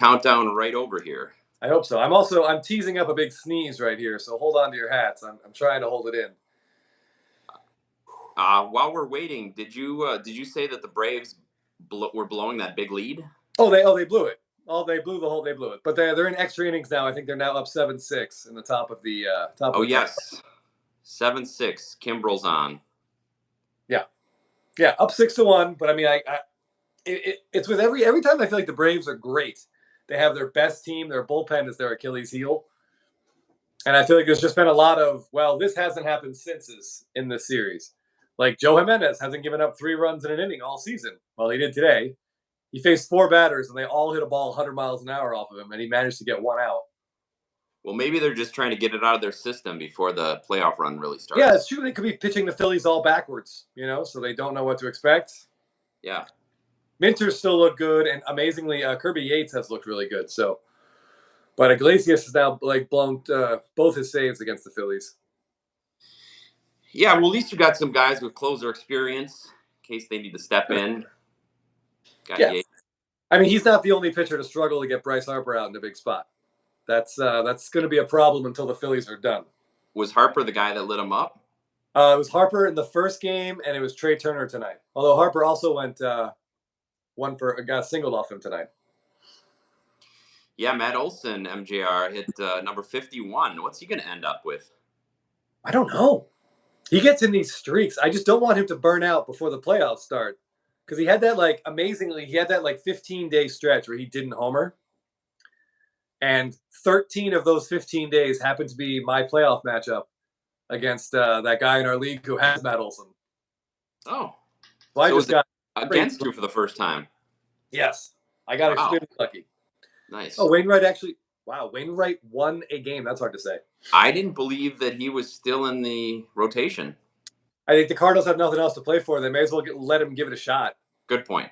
countdown right over here. I hope so. I'm teasing up a big sneeze right here, so hold on to your hats. I'm trying to hold it in. While we're waiting, did you say that the Braves were blowing that big lead? They blew it. They blew it. But they're in extra innings now. I think they're now up 7-6 in the top of the top. Oh of the yes, 7-6. Kimbrel's on. Yeah, up 6-1. But I mean, it's with every time I feel like the Braves are great. They have their best team. Their bullpen is their Achilles heel. And I feel like there's just been a lot of, well, this hasn't happened since in this series. Like Joe Jimenez hasn't given up 3 runs in an inning all season. Well, he did today. He faced 4 batters, and they all hit a ball 100 miles an hour off of him, and he managed to get 1 out. Well, maybe they're just trying to get it out of their system before the playoff run really starts. Yeah, it's true. They could be pitching the Phillies all backwards, so they don't know what to expect. Yeah. Minter still looked good, and amazingly, Kirby Yates has looked really good. But Iglesias has now blown both his saves against the Phillies. Yeah, well, at least you got some guys with closer experience in case they need to step in. Yates. I mean, he's not the only pitcher to struggle to get Bryce Harper out in a big spot. That's going to be a problem until the Phillies are done. Was Harper the guy that lit him up? It was Harper in the first game, and it was Trey Turner tonight. Although Harper also got singled off him tonight. Yeah, Matt Olson, MJR, hit number 51. What's he going to end up with? I don't know. He gets in these streaks. I just don't want him to burn out before the playoffs start. Because he had that, amazingly, 15-day stretch where he didn't homer. And 13 of those 15 days happened to be my playoff matchup against that guy in our league who has Matt Olson. Oh. So I just got against you for the first time. Yes. I got extremely lucky. Nice. Oh, Wainwright won a game. That's hard to say. I didn't believe that he was still in the rotation. I think the Cardinals have nothing else to play for. They may as well let him give it a shot. Good point.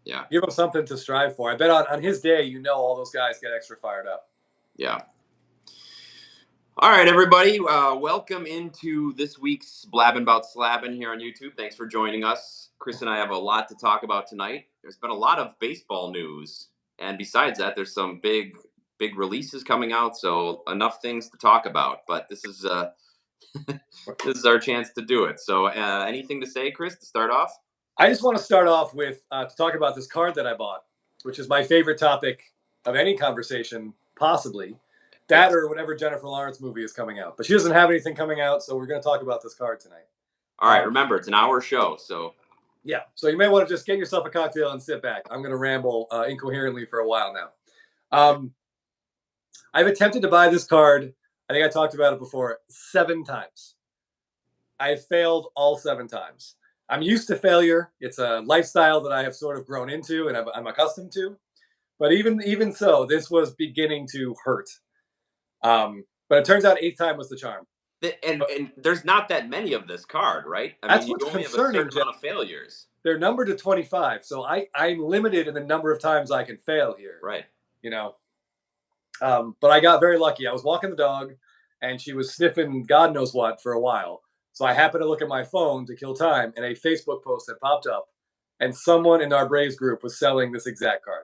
Yeah. Give him something to strive for. I bet on his day, all those guys get extra fired up. Yeah. All right, everybody. Welcome into this week's Blabbin Bout Slabbin here on YouTube. Thanks for joining us. Chris and I have a lot to talk about tonight. There's been a lot of baseball news. And besides that, there's some big releases coming out. So enough things to talk about. But this is this is our chance to do it. So anything to say, Chris, to start off? I just want to start off with to talk about this card that I bought, which is my favorite topic of any conversation, possibly. That or whatever Jennifer Lawrence movie is coming out. But she doesn't have anything coming out, so we're going to talk about this card tonight. All right, remember, it's an hour show, so... Yeah, so you may want to just get yourself a cocktail and sit back. I'm going to ramble incoherently for a while now. I've attempted to buy this card. I think I talked about it before 7 times. I've failed all 7 times. I'm used to failure. It's a lifestyle that I have sort of grown into and I'm accustomed to. But even so, this was beginning to hurt. But it turns out 8th time was the charm. And there's not that many of this card, right? I mean, you only have a certain amount of failures. They're numbered to 25, so I'm limited in the number of times I can fail here. Right. But I got very lucky. I was walking the dog, and she was sniffing God knows what for a while. So I happened to look at my phone to kill time, and a Facebook post had popped up, and someone in our Braves group was selling this exact card.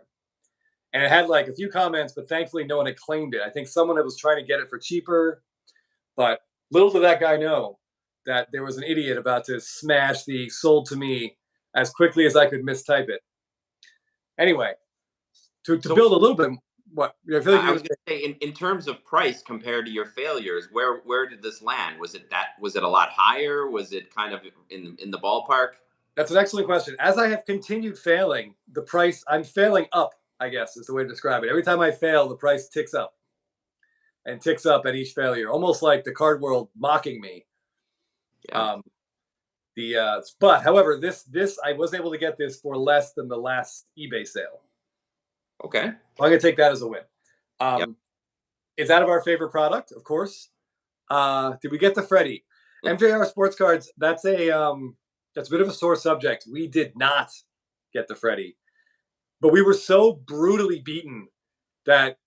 And it had a few comments, but thankfully no one had claimed it. I think someone that was trying to get it for cheaper, but little did that guy know that there was an idiot about to smash the sold to me as quickly as I could mistype it. Anyway, to build a little bit, what I feel like I was going to say, in terms of price compared to your failures, where did this land? Was it a lot higher? Was it kind of in the ballpark? That's an excellent question. As I have continued failing, the price I'm failing up, I guess is the way to describe it. Every time I fail, the price ticks up. And ticks up at each failure, almost like the card world mocking me. Yeah. But however, this I was able to get this for less than the last eBay sale. Okay. So I'm gonna take that as a win. It's out of our favorite product, of course. Did we get the Freddie? MJR Sports Cards? That's a bit of a sore subject. We did not get the Freddie, but we were so brutally beaten that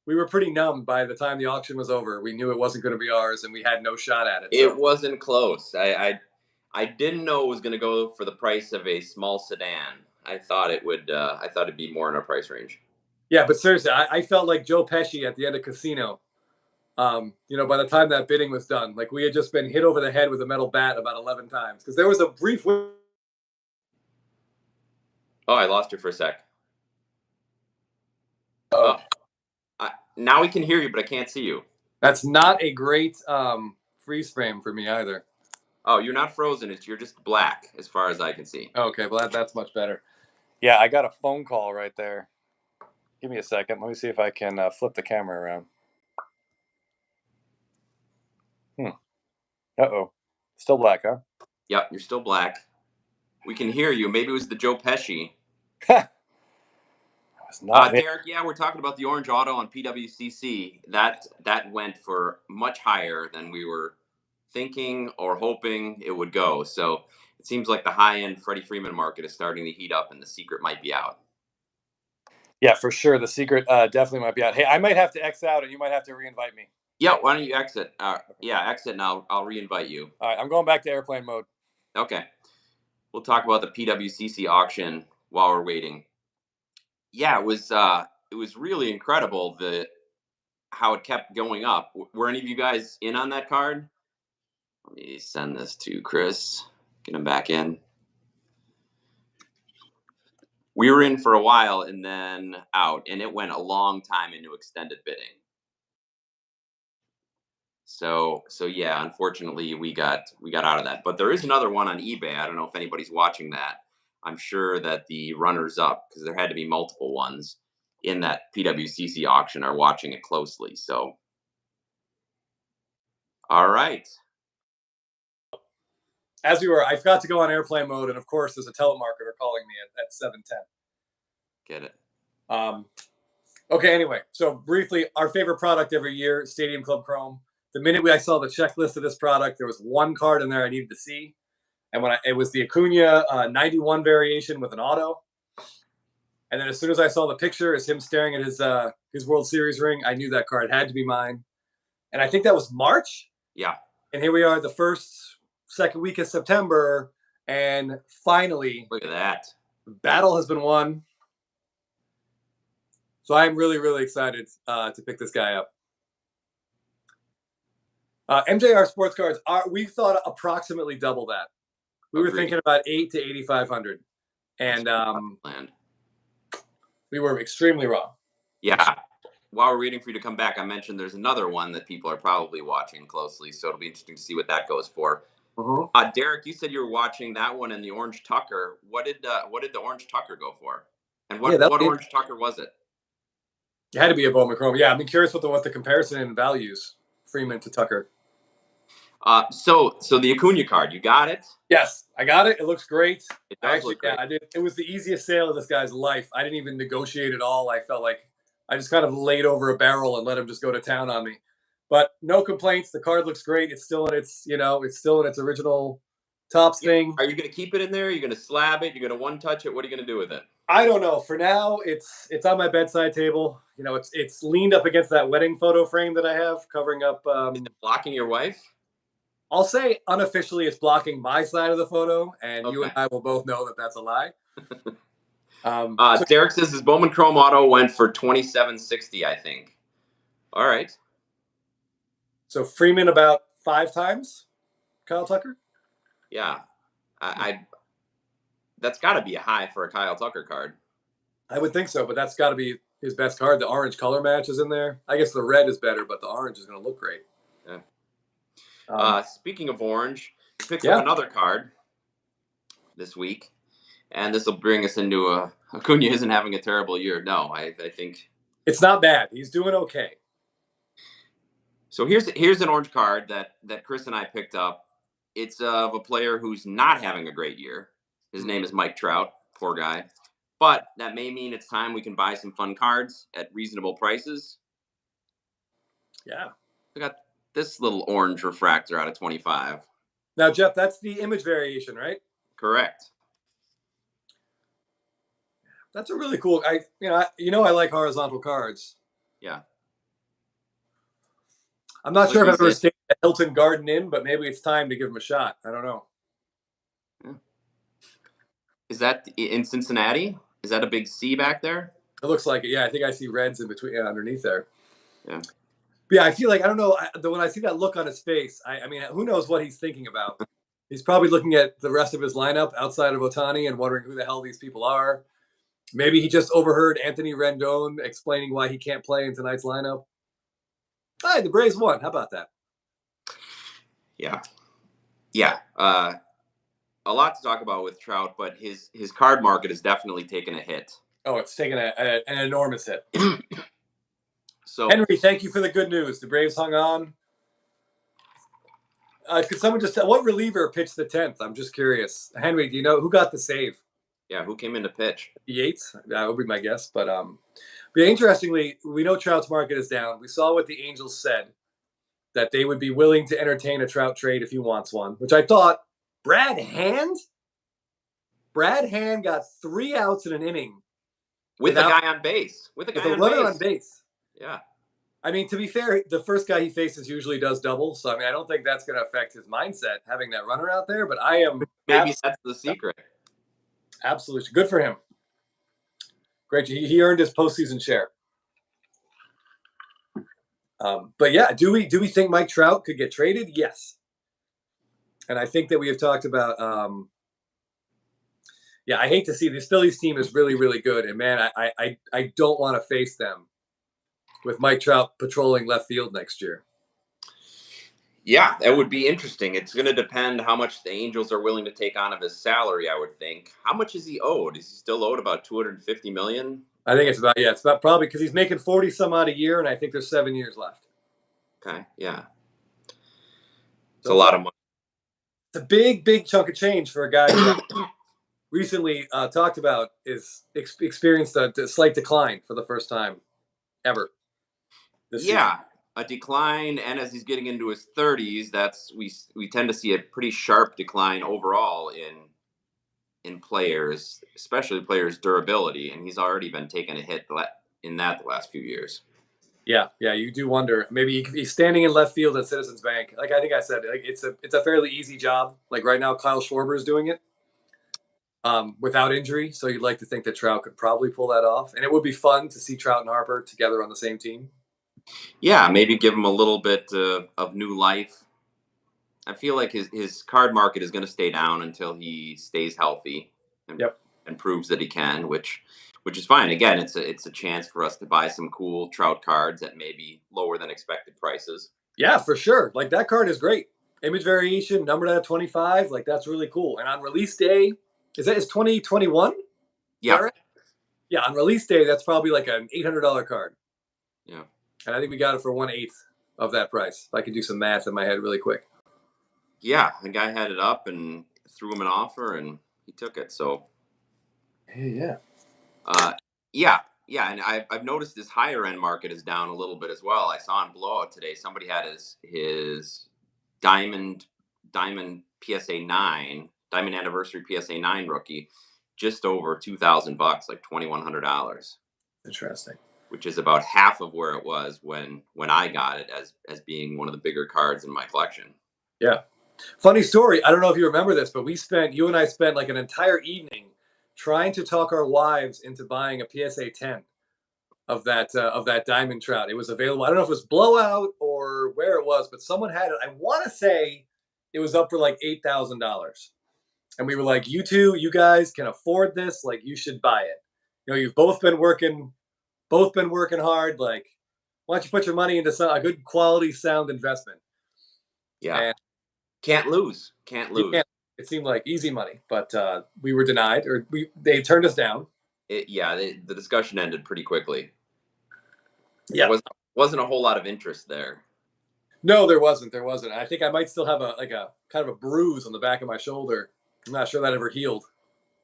we were pretty numb by the time the auction was over. We knew it wasn't going to be ours, and we had no shot at it. It wasn't close. I didn't know it was going to go for the price of a small sedan. I thought it would. I thought it'd be more in our price range. Yeah, but seriously, I felt like Joe Pesci at the end of Casino. By the time that bidding was done, like we had just been hit over the head with a metal bat about 11 times because there was a brief. Oh, I lost you for a sec. Oh, Oh, now we can hear you, but I can't see you. that's not a great freeze frame for me either. Oh, you're not frozen. You're just black, as far as I can see. Okay, well that's much better. Yeah, I got a phone call right there. Give me a second. Let me see if I can flip the camera around. Uh-oh. Still black, huh? Yep, you're still black. We can hear you. Maybe it was the Joe Pesci. It's not me. Derek, yeah, we're talking about the orange auto on PWCC. That went for much higher than we were thinking or hoping it would go. So it seems like the high end Freddie Freeman market is starting to heat up, and the secret might be out. Yeah, for sure. The secret definitely might be out. Hey, I might have to X out and you might have to reinvite me. Yeah, why don't you exit? Yeah, exit, and I'll reinvite you. All right, I'm going back to airplane mode. Okay, we'll talk about the PWCC auction while we're waiting. Yeah, it was really incredible the how it kept going up. Were any of you guys in on that card? Let me send this to Chris. Get him back in. We were in for a while and then out, and it went a long time into extended bidding. So yeah, unfortunately we got out of that. But there is another one on eBay. I don't know if anybody's watching that. I'm sure that the runners up, because there had to be multiple ones in that PWCC auction, are watching it closely. So all right. As we were, I forgot to go on airplane mode, and of course, there's a telemarketer calling me at 7:10. Get it. Okay, anyway, so briefly, our favorite product every year, Stadium Club Chrome. The minute I saw the checklist of this product, there was one card in there I needed to see, and it was the Acuna 91 variation with an auto. And then as soon as I saw the picture, as him staring at his World Series ring, I knew that card had to be mine. And I think that was March. Yeah. And here we are, the second week of September, and finally, Look at that. the battle has been won. So I'm really, really excited to pick this guy up. MJR Sports Cards we thought approximately double that. We were thinking about 8 to 8,500, and we were extremely wrong. Yeah. While we're waiting for you to come back, I mentioned there's another one that people are probably watching closely, so it'll be interesting to see what that goes for. Derek, you said you were watching that one and the Orange Tucker. What did the Orange Tucker go for? And what Orange Tucker was it? It had to be a Bowman Chrome. Yeah, I'm curious what the comparison in values, Freeman to Tucker. So the Acuna card, you got it? Yes, I got it. It looks great. It does look great. Yeah, I did. It was the easiest sale of this guy's life. I didn't even negotiate at all. I felt like I just kind of laid over a barrel and let him just go to town on me. But no complaints. The card looks great. It's still in its original Topps thing. Are you going to keep it in there? Are you going to slab it? You're going to one touch it? What are you going to do with it? I don't know. For now, it's on my bedside table. It's leaned up against that wedding photo frame that I have, covering up. Is it blocking your wife? I'll say unofficially, it's blocking my side of the photo, and you and I will both know that that's a lie. Derek says his Bowman Chrome Auto went for $27.60, I think. All right. So Freeman about 5 times Kyle Tucker? Yeah. I that's got to be a high for a Kyle Tucker card. I would think so, but that's got to be his best card. The orange color match is in there. I guess the red is better, but the orange is going to look great. Yeah. Speaking of orange, we picked up another card this week, and this will bring us into Acuna isn't having a terrible year. No, I think it's not bad. He's doing okay. So here's an orange card that Chris and I picked up. It's of a player who's not having a great year. His name is Mike Trout. Poor guy. But that may mean it's time we can buy some fun cards at reasonable prices. Yeah. I got this little orange refractor out of 25. Now, Jeff, that's the image variation, right? Correct. That's a really cool. I like horizontal cards. Yeah. I'm not sure if I've ever stayed at Hilton Garden Inn, but maybe it's time to give him a shot. I don't know. Yeah. Is that in Cincinnati? Is that a big C back there? It looks like it. Yeah, I think I see reds in between underneath there. Yeah. Yeah, I feel like I don't know. When I see that look on his face, I mean, who knows what he's thinking about? He's probably looking at the rest of his lineup outside of Otani and wondering who the hell these people are. Maybe he just overheard Anthony Rendon explaining why he can't play in tonight's lineup. Hey, the Braves won. How about that? Yeah. Yeah. A lot to talk about with Trout, but his card market has definitely taken a hit. Oh, it's taken an enormous hit. So Henry, thank you for the good news. The Braves hung on. Could someone just tell what reliever pitched the 10th? I'm just curious. Henry, do you know who got the save? yeah, who came in to pitch? Yates. That would be my guess. But interestingly, we know Trout's market is down. We saw what the Angels said, that they would be willing to entertain a Trout trade if he wants one, which I thought Brad Hand got 3 outs in an inning With a guy on base. With a runner on base. Yeah. I mean, to be fair, the first guy he faces usually does double. So, I mean, I don't think that's going to affect his mindset having that runner out there. But I am Maybe that's the secret. Absolutely good for him. Great. He earned his postseason share. But yeah, do we think Mike Trout could get traded? Yes. And I think that we have talked about. Yeah, I hate to see this Phillies team is really, really good, and man, I don't want to face them with Mike Trout patrolling left field next year. Yeah, that would be interesting. It's going to depend how much the Angels are willing to take on of his salary, I would think. How much is he owed? Is he still owed about 250 million? I think it's about probably because he's making 40 some odd a year, and I think there's 7 years left. Okay, yeah. It's a lot of money. It's a big chunk of change for a guy who recently talked about is experienced a slight decline for the first time ever. Yeah, a decline, and as he's getting into his 30s, that's we tend to see a pretty sharp decline overall in players, especially players' durability, and he's already been taking a hit in that the last few years. Yeah, you do wonder. Maybe he's standing in left field at Citizens Bank. Like I think I said, like it's a fairly easy job. Like right now, Kyle Schwarber is doing it without injury. So you'd like to think that Trout could probably pull that off, and it would be fun to see Trout and Harper together on the same team. Yeah, maybe give him a little bit of new life. I feel like his card market is going to stay down until he stays healthy and proves that he can, which is fine. Again, it's a chance for us to buy some cool Trout cards at maybe lower than expected prices. Yeah, for sure. Like that card is great. Image variation, numbered at 25. Like that's really cool. And on release day, is 2021? Yeah. Right? Yeah, on release day, that's probably like an $800 card. Yeah. And I think we got it for 1/8 of that price. If I could do some math in my head really quick. Yeah, the guy had it up and threw him an offer, and he took it. So, yeah, yeah, and I've noticed this higher end market is down a little bit as well. I saw on Blowout today somebody had his diamond PSA 9 diamond anniversary PSA 9 rookie just over $2,000, like $2,100. Interesting. Which is about half of where it was when I got it as being one of the bigger cards in my collection. Yeah. Funny story. I don't know if you remember this, but you and I spent like an entire evening trying to talk our wives into buying a PSA 10 of that diamond Trout. It was available. I don't know if it was Blowout or where it was, but someone had it. I want to say it was up for like $8,000. And we were like, you guys can afford this. Like you should buy it. You know, you've both been working hard. Like, why don't you put your money into a good quality sound investment? Yeah. And can't lose. It seemed like easy money, but we were denied, or they turned us down. The discussion ended pretty quickly. Yeah, there wasn't a whole lot of interest there. No, there wasn't. I think I might still have a kind of a bruise on the back of my shoulder. I'm not sure that ever healed.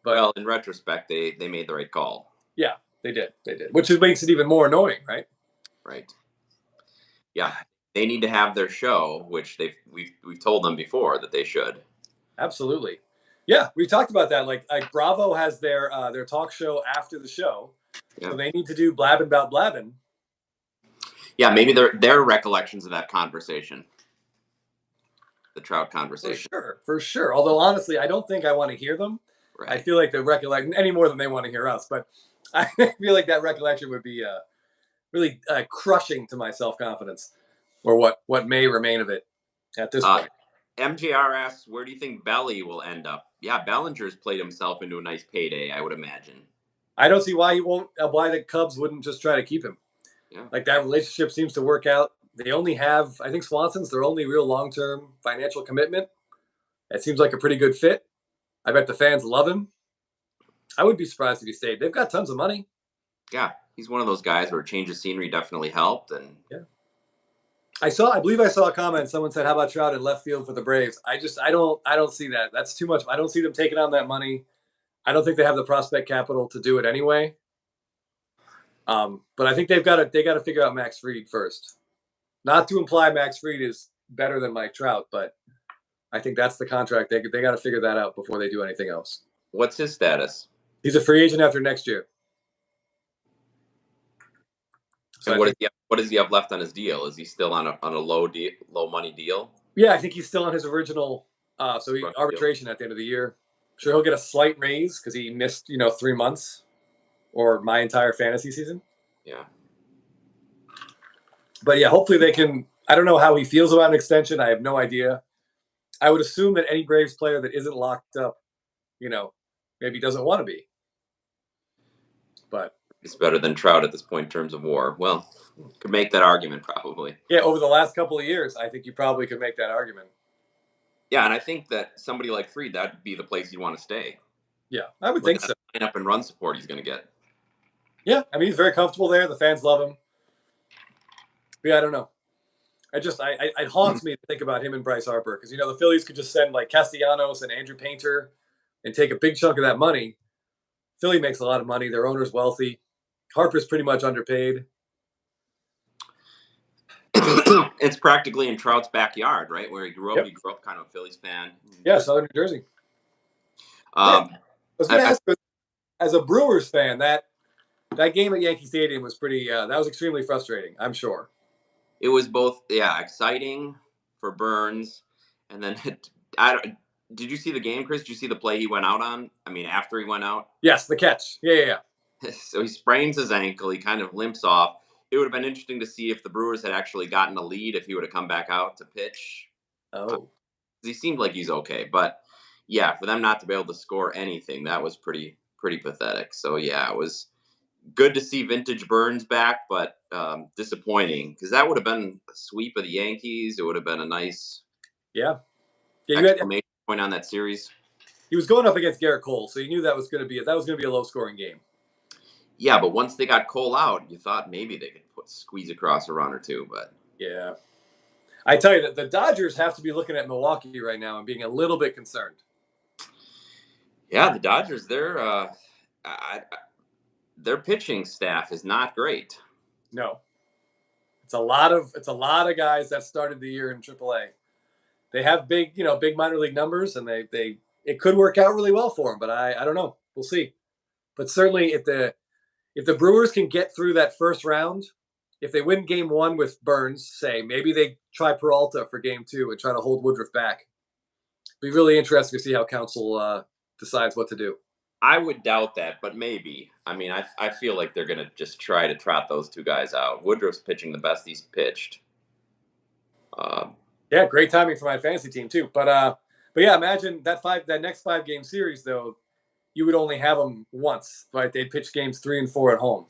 But well, in retrospect, they made the right call. Yeah, they did, which makes it even more annoying, right? Right. Yeah, they need to have their show, which we've told them before that they should. Absolutely. Yeah, we talked about that. Like Bravo has their talk show after the show, so they need to do Blabbin Bout Blabbin. Yeah, maybe their recollections of that conversation, the Trout conversation. For sure. Although honestly, I don't think I want to hear them. Right. I feel like they're recollecting any more than they want to hear us. But I feel like that recollection would be really crushing to my self confidence, or what may remain of it at this Uh, point. MJR asks, where do you think Belly will end up? Yeah, Bellinger's played himself into a nice payday, I would imagine. I don't see why he won't. Why the Cubs wouldn't just try to keep him. Yeah. Like that relationship seems to work out. They only have, I think, Swanson's their only real long term financial commitment. It seems like a pretty good fit. I bet the fans love him. I would be surprised if he stayed. They've got tons of money. Yeah, he's one of those guys where a change of scenery definitely helped. And Yeah. I believe I saw a comment. Someone said, "How about Trout in left field for the Braves?" I don't see that. That's too much. I don't see them taking on that money. I don't think they have the prospect capital to do it anyway. But I think they got to figure out Max Fried first. Not to imply Max Fried is better than Mike Trout, but I think that's the contract. They got to figure that out before they do anything else. what's his status? He's a free agent after next year. So And I think, what does he have left on his deal? Is he still on a low money deal? yeah, I think he's still on his original. Arbitration at the end of the year. Sure, he'll get a slight raise because he missed 3 months or my entire fantasy season. Yeah. But yeah, hopefully they can. I don't know how he feels about an extension. I have no idea. I would assume that any Braves player that isn't locked up, maybe doesn't want to be. But He's better than Trout at this point in terms of WAR. Well, could make that argument probably. yeah, over the last couple of years, I think you probably could make that argument. Yeah, and I think that somebody like Fried, that'd be the place you'd want to stay. Yeah, I would think so. Line up and run support he's going to get. Yeah, I mean he's very comfortable there. The fans love him. But yeah, I don't know. It haunts me to think about him and Bryce Harper because the Phillies could just send like Castellanos and Andrew Painter and take a big chunk of that money. Philly makes a lot of money. Their owner's wealthy. Harper's pretty much underpaid. It's practically in Trout's backyard, right? Where he grew up. Yep. He grew up kind of a Phillies fan. Yeah, Southern New Jersey. Um, I was going to ask, as a Brewers fan, that game at Yankee Stadium was pretty. That was extremely frustrating. I'm sure. It was both, exciting for Burns, and then did you see the game, Chris? Did you see the play he went out on? I mean, after he went out. Yes, the catch. Yeah. So he sprains his ankle. He kind of limps off. It would have been interesting to see if the Brewers had actually gotten a lead if he would have come back out to pitch. Oh. He seemed like he's okay, but yeah, for them not to be able to score anything, that was pretty pathetic. So yeah, it was good to see vintage Burns back, but disappointing because that would have been a sweep of the Yankees. It would have been a nice exclamation point on that series. He was going up against Garrett Cole, so you knew that was going to be a low scoring game. Yeah, but once they got Cole out, you thought maybe they could squeeze across a run or two, but yeah. I tell you that the Dodgers have to be looking at Milwaukee right now and being a little bit concerned. Yeah, the Dodgers, their pitching staff is not great. No. It's a lot of guys that started the year in AAA. They have big minor league numbers, and it could work out really well for them, but I don't know. We'll see. But certainly if the Brewers can get through that first round, if they win game 1 with Burns, say, maybe they try Peralta for game 2 and try to hold Woodruff back. It'd be really interesting to see how Counsell decides what to do. I would doubt that, but maybe. I mean, I feel like they're going to just try to trot those two guys out. Woodruff's pitching the best he's pitched. Yeah, great timing for my fantasy team too. But yeah, imagine that next 5-game series though. You would only have them once, right? They'd pitch games 3 and 4 at home.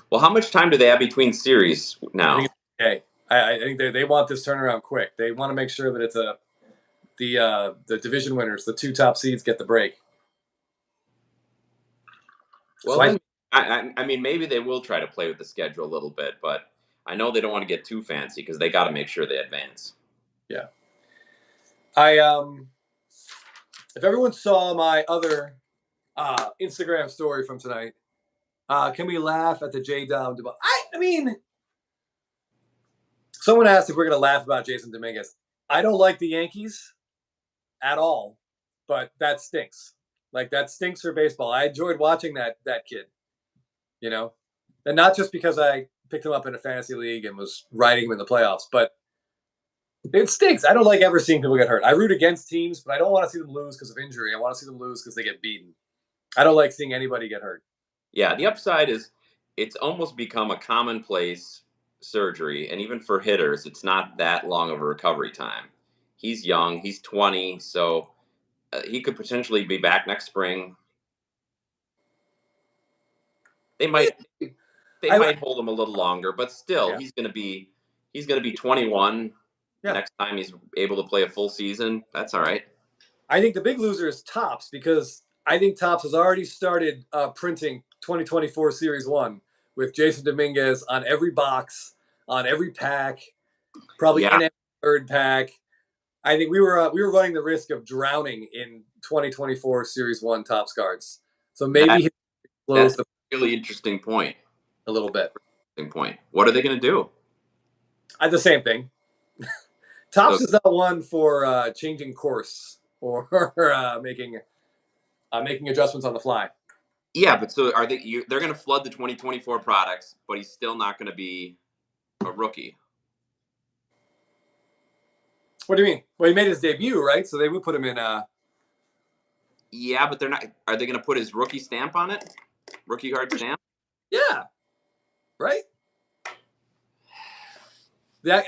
Well, how much time do they have between series now? I think they want this turnaround quick. They want to make sure that it's the division winners, the 2 top seeds, get the break. Well, so I mean, maybe they will try to play with the schedule a little bit, but I know they don't want to get too fancy because they got to make sure they advance. Yeah. If everyone saw my other Instagram story from tonight, can we laugh at the J-Dom debate? I mean, someone asked if we're going to laugh about Jason Dominguez. I don't like the Yankees at all, but that stinks. Like, that stinks for baseball. I enjoyed watching that kid, and not just because I picked him up in a fantasy league and was riding him in the playoffs, but it stinks. I don't like ever seeing people get hurt. I root against teams, but I don't want to see them lose because of injury. I want to see them lose because they get beaten. I don't like seeing anybody get hurt. Yeah, the upside is it's almost become a commonplace surgery, and even for hitters, it's not that long of a recovery time. He's young, he's 20, so he could potentially be back next spring. They Yeah, might they I might hold him a little longer, but still, yeah, he's going to be 21 yeah. next time he's able to play a full season. That's all right. I think the big loser is Topps because I think Topps has already started printing 2024 Series 1 with Jason Dominguez on every box, on every pack, probably Yeah, in every third pack. I think we were running the risk of drowning in 2024 Series 1 Topps cards. So that maybe he that's slows the a really interesting point. a little bit. Interesting point. What are they going to do? The same thing. So Topps is not one for changing course or making adjustments on the fly. yeah, but so are they? They're going to flood the 2024 products, but he's still not going to be a rookie. What do you mean? Well, he made his debut, right? So they would put him in. Yeah, but they're not. Are they going to put his rookie stamp on it? Rookie card stamp? Yeah, right.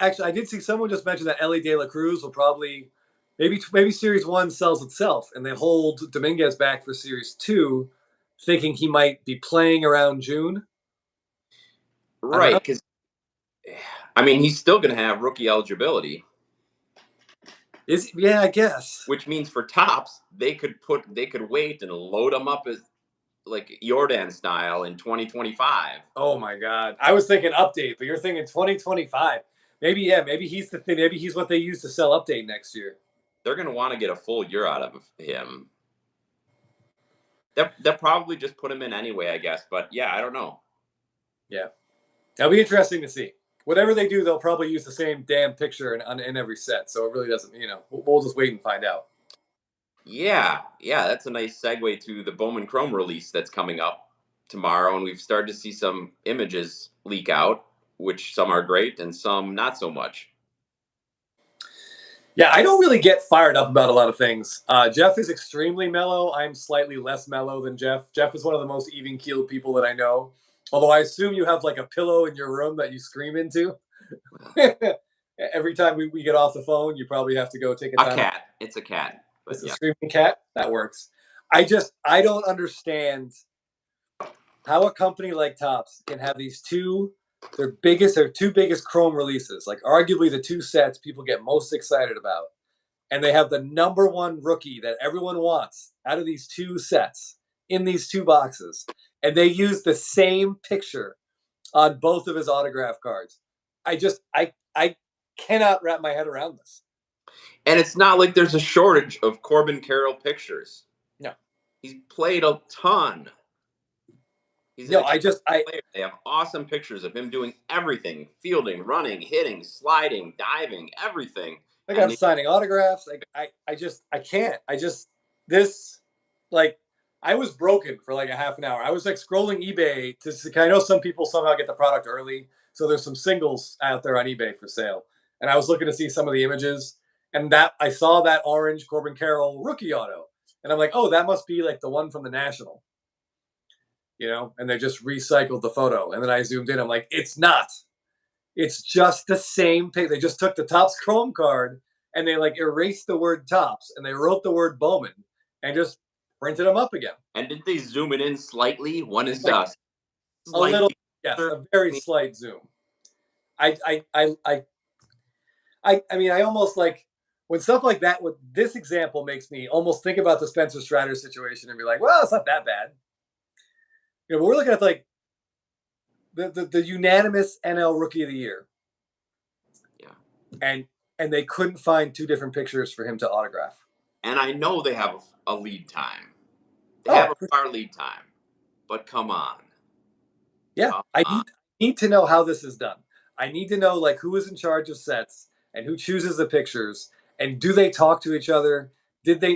Actually, I did see someone just mention that Ellie De La Cruz will probably maybe Series 1 sells itself, and they hold Dominguez back for Series 2, thinking he might be playing around June. I don't Right, know. because I mean he's still going to have rookie eligibility, Yeah, I guess. which means for tops they could wait and load him up as like Jordan style in 2025. Oh my God, I was thinking update, but you're thinking 2025. Maybe yeah, maybe he's the thing. Maybe he's what they use to sell update next year. They're going to want to get a full year out of him. They'll probably just put him in anyway, I guess. But yeah, I don't know. Yeah, that'll be interesting to see. Whatever they do, they'll probably use the same damn picture in every set. So it really doesn't. We'll just wait and find out. Yeah, yeah, that's a nice segue to the Bowman Chrome release that's coming up tomorrow, and we've started to see some images leak out, which some are great and some not so much. Yeah, I don't really get fired up about a lot of things. Jeff is extremely mellow. I'm slightly less mellow than Jeff. Jeff is one of the most even keeled people that I know. Although I assume you have like a pillow in your room that you scream into. Every time we get off the phone, you probably have to go take a A time. cat, it's a cat, but It's a yeah, screaming cat. That works. I don't understand how a company like Topps can have their two biggest Chrome releases, like arguably the two sets people get most excited about, and they have the number one rookie that everyone wants out of these two sets in these two boxes, and they use the same picture on both of his autograph cards. I cannot wrap my head around this. and it's not like there's a shortage of Corbin Carroll pictures. No, He's played a ton. He's an no, exceptional player. They have awesome pictures of him doing everything: fielding, running, hitting, sliding, diving, everything. I got And him signing autographs. I can't. This, like, I was broken for like a half an hour. I was like scrolling eBay I know some people somehow get the product early. So there's some singles out there on eBay for sale. And I was looking to see some of the images. And that I saw that orange Corbin Carroll rookie auto. And I'm like, oh, that must be like the one from the National. And they just recycled the photo. And then I zoomed in. I'm like, it's not. It's just the same page. They just took the Topps Chrome card and they like erased the word Topps and they wrote the word Bowman and just printed them up again. did they zoom it in slightly? One is Like a little, slightly. yes, a very slight zoom. I I I I I mean I almost like when stuff like that with this example makes me almost think about the Spencer Strider situation and be like, well, it's not that bad. But we're looking at like the unanimous NL Rookie of the Year. Yeah. And they couldn't find two different pictures for him to autograph. And I know they have a lead time. They have Oh, a far lead time. But come on. yeah. Come I on. need to know how this is done. I need to know like who is in charge of sets and who chooses the pictures and do they talk to each other?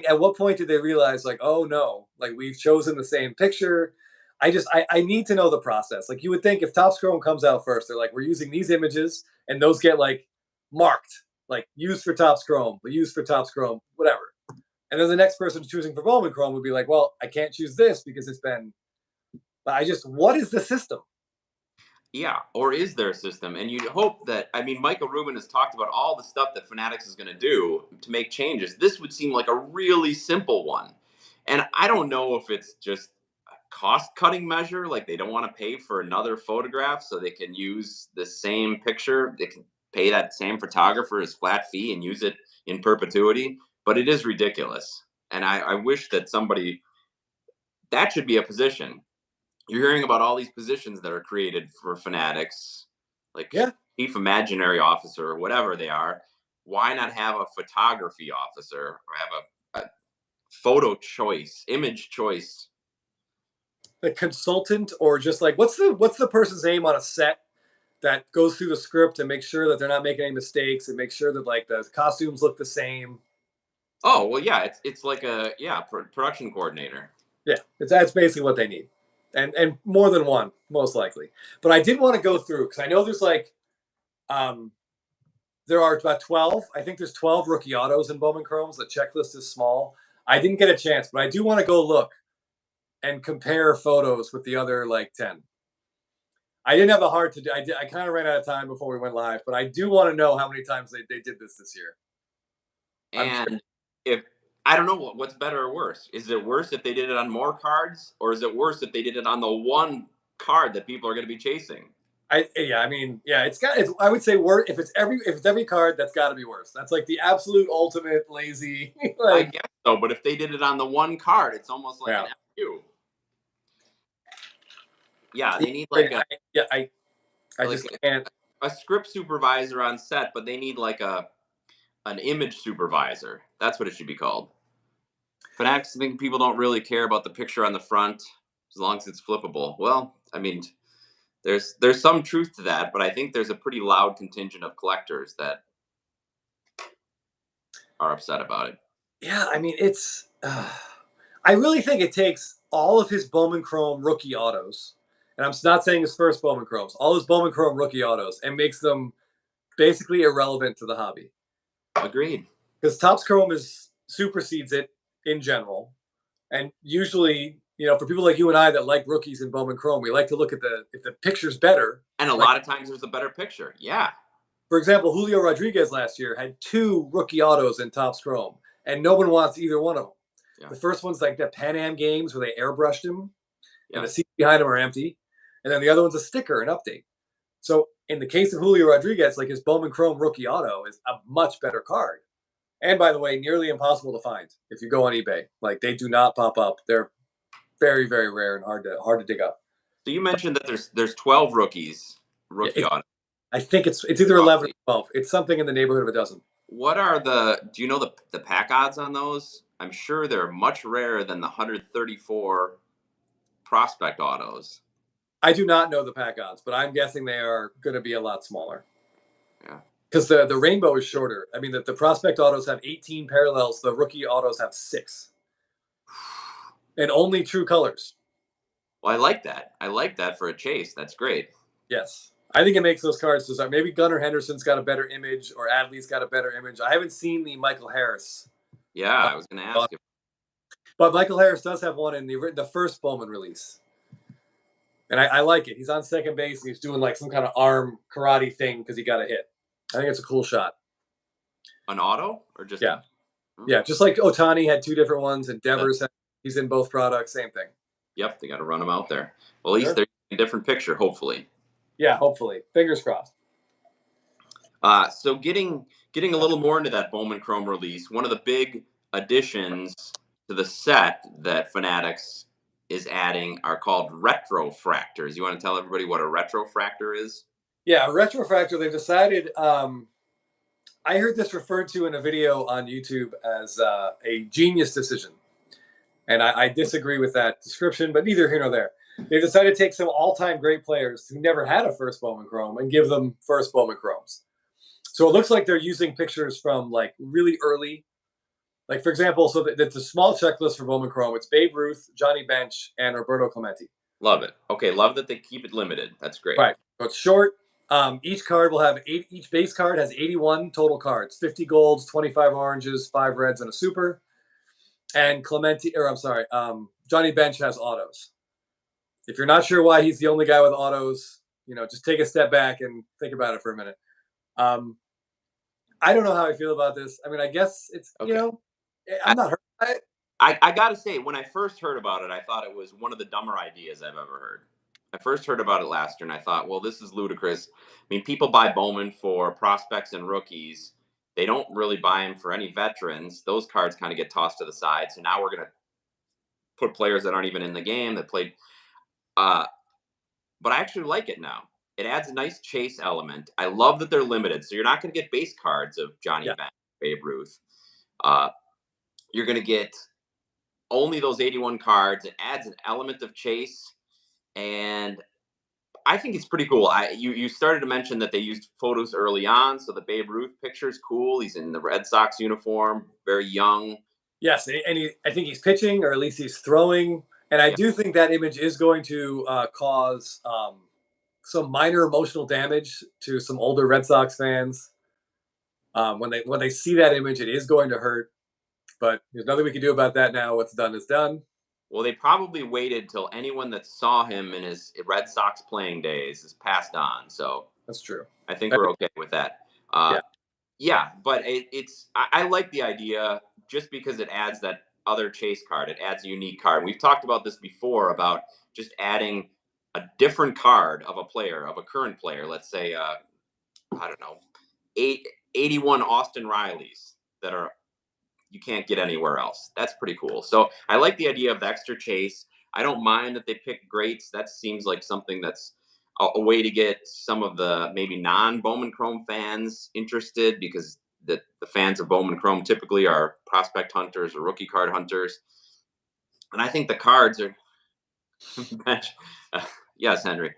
At what point did they realize like, oh no, like we've chosen the same picture? I need to know the process. Like you would think if Topps Chrome comes out first, they're like, we're using these images and those get like marked, like used for Topps Chrome, used for Topps Chrome, whatever. And then the next person choosing for Bowman Chrome would be like, well, I can't choose this because it's been But what is the system? Yeah, or is there a system? And you'd hope that, I mean, Michael Rubin has talked about all the stuff that Fanatics is going to do to make changes. This would seem like a really simple one. And I don't know if it's just a cost cutting measure, like they don't want to pay for another photograph so they can use the same picture. They can pay that same photographer his flat fee and use it in perpetuity. But it is ridiculous. And I wish that somebody, that should be a position. You're hearing about all these positions that are created for Fanatics, like Yeah, chief imaginary officer or whatever they are. Why not have a photography officer or have a photo choice, image choice? the consultant, or just like what's the person's name on a set that goes through the script and makes sure that they're not making any mistakes and make sure that like the costumes look the same. Oh well, yeah, it's like a production coordinator. Yeah, that's basically what they need, and more than one most likely. But I did want to go through because I know there's like um, there are about 12. I think there's 12 rookie autos in Bowman Chromes. The checklist is small. I didn't get a chance, but I do want to go look and compare photos with the other like 10. I didn't have the heart to do. I kind of ran out of time before we went live, but I do want to know how many times they did this year. I'm curious. And if I don't know what's better or worse. Is it worse if they did it on more cards, or is it worse if they did it on the one card that people are going to be chasing? I mean, yeah, it's. I would say worse if it's every card. That's got to be worse. That's like the absolute ultimate lazy. I Like, guess so, but if they did it on the one card, it's almost like yeah, an FU. Yeah, yeah, they need like a yeah. I like just can't. a script supervisor on set, but they need like a an image supervisor. That's what it should be called. Fanatics think people don't really care about the picture on the front as long as it's flippable. Well, I mean, there's some truth to that, but I think there's a pretty loud contingent of collectors that are upset about it. Yeah, I mean, it's. I really think it takes all of his Bowman Chrome rookie autos, and I'm not saying his first Bowman Chromes, all his Bowman Chrome rookie autos, and makes them basically irrelevant to the hobby. Agreed. Because Topps Chrome supersedes it in general, and usually, for people like you and I that like rookies in Bowman Chrome, we like to look at if the picture's better. And a Like, lot of times there's a better picture. Yeah. for example, Julio Rodriguez last year had 2 rookie autos in Topps Chrome, and no one wants either one of them. Yeah. The first one's like the Pan Am games where they airbrushed him, and Yeah. the seats behind him are empty, and then the other one's a sticker, an update. So in the case of Julio Rodriguez, like his Bowman Chrome rookie auto is a much better card. And by the way, nearly impossible to find if you go on eBay. Like they do not pop up. They're very, very rare and hard to dig up. So you mentioned that there's 12 Yeah, rookie auto I think it's either 11 roughly. or 12. It's something in the neighborhood of a dozen. What are the do you know the pack odds on those? I'm sure they're much rarer than the 134 prospect autos. I do not know the pack odds, but I'm guessing they are going to be a lot smaller. Yeah. Because the rainbow is shorter. I mean, the prospect autos have 18 parallels. The rookie autos have 6. And only true colors. Well, I like that. I like that for a chase. That's great. Yes. I think it makes those cards desire. Maybe Gunnar Henderson's got a better image or Adley's got a better image. I haven't seen the Michael Harris. Yeah, I was going to ask you. But Michael Harris does have one in the first Bowman release. And I like it. He's on second base and he's doing like some kind of arm karate thing because he got a hit. I think it's a cool shot. An auto or just Yeah. Yeah, just like Otani had 2 different ones, and Devers, he's in both products, same thing. Yep, they got to run them out there. Well, at least they're in a different picture, hopefully. Yeah, hopefully. Fingers crossed. So getting a little more into that Bowman Chrome release, one of the big additions to the set that Fanatics is adding are called retrofractors. You want to tell everybody what a retrofractor is? Yeah, a retrofractor, they've decided. I heard this referred to in a video on YouTube as a genius decision. And I disagree with that description, but neither here nor there. They decided to take some all-time great players who never had a first Bowman Chrome and give them first Bowman Chromes. So it looks like they're using pictures from like really early. Like, for example, so that's a small checklist for Bowman Chrome. It's Babe Ruth, Johnny Bench, and Roberto Clemente. Love it. Okay, love that they keep it limited. That's great. Right. So it's short. Each card will have each base card has 81 total cards, 50 golds, 25 oranges, 5 reds, and a super. And Johnny Bench has autos. if you're not sure why he's the only guy with autos, just take a step back and think about it for a minute. I don't know how I feel about this. I mean, I guess it's, Okay. I'm not hurt by it. I gotta say, when I first heard about it, I thought it was one of the dumber ideas I've ever heard. I first heard about it last year, and I thought, well, this is ludicrous. I mean, people buy Bowman for prospects and rookies. They don't really buy him for any veterans. Those cards kind of get tossed to the side. So now we're gonna put players that aren't even in the game that played. Uh, but I actually like it now. It adds a nice chase element. I love that they're limited, so you're not going to get base cards of Johnny Yeah. Bench, Babe Ruth. Uh, you're going to get only those 81 cards. It adds an element of chase, and I think it's pretty cool. You started to mention that they used photos early on, so the Babe Ruth picture is cool. He's in the Red Sox uniform, very young. Yes, and I think he's pitching, or at least he's throwing. And I Yeah. do think that image is going to cause some minor emotional damage to some older Red Sox fans. When they see that image, it is going to hurt. But there's nothing we can do about that now. What's done is done. Well, they probably waited till anyone that saw him in his Red Sox playing days is passed on. So That's true. I think we're okay with that. Uh, Yeah. yeah, but I like the idea just because it adds that other chase card. It adds a unique card. We've talked about this before about just adding a different card of a player, of a current player. Let's say, I don't know, 81 Austin Rileys that are you can't get anywhere else. That's pretty cool. So I like the idea of the extra chase. I don't mind that they pick greats. That seems like something that's a way to get some of the maybe non-Bowman Chrome fans interested because the fans of Bowman Chrome typically are prospect hunters or rookie card hunters. And I think the cards are yes, Henry.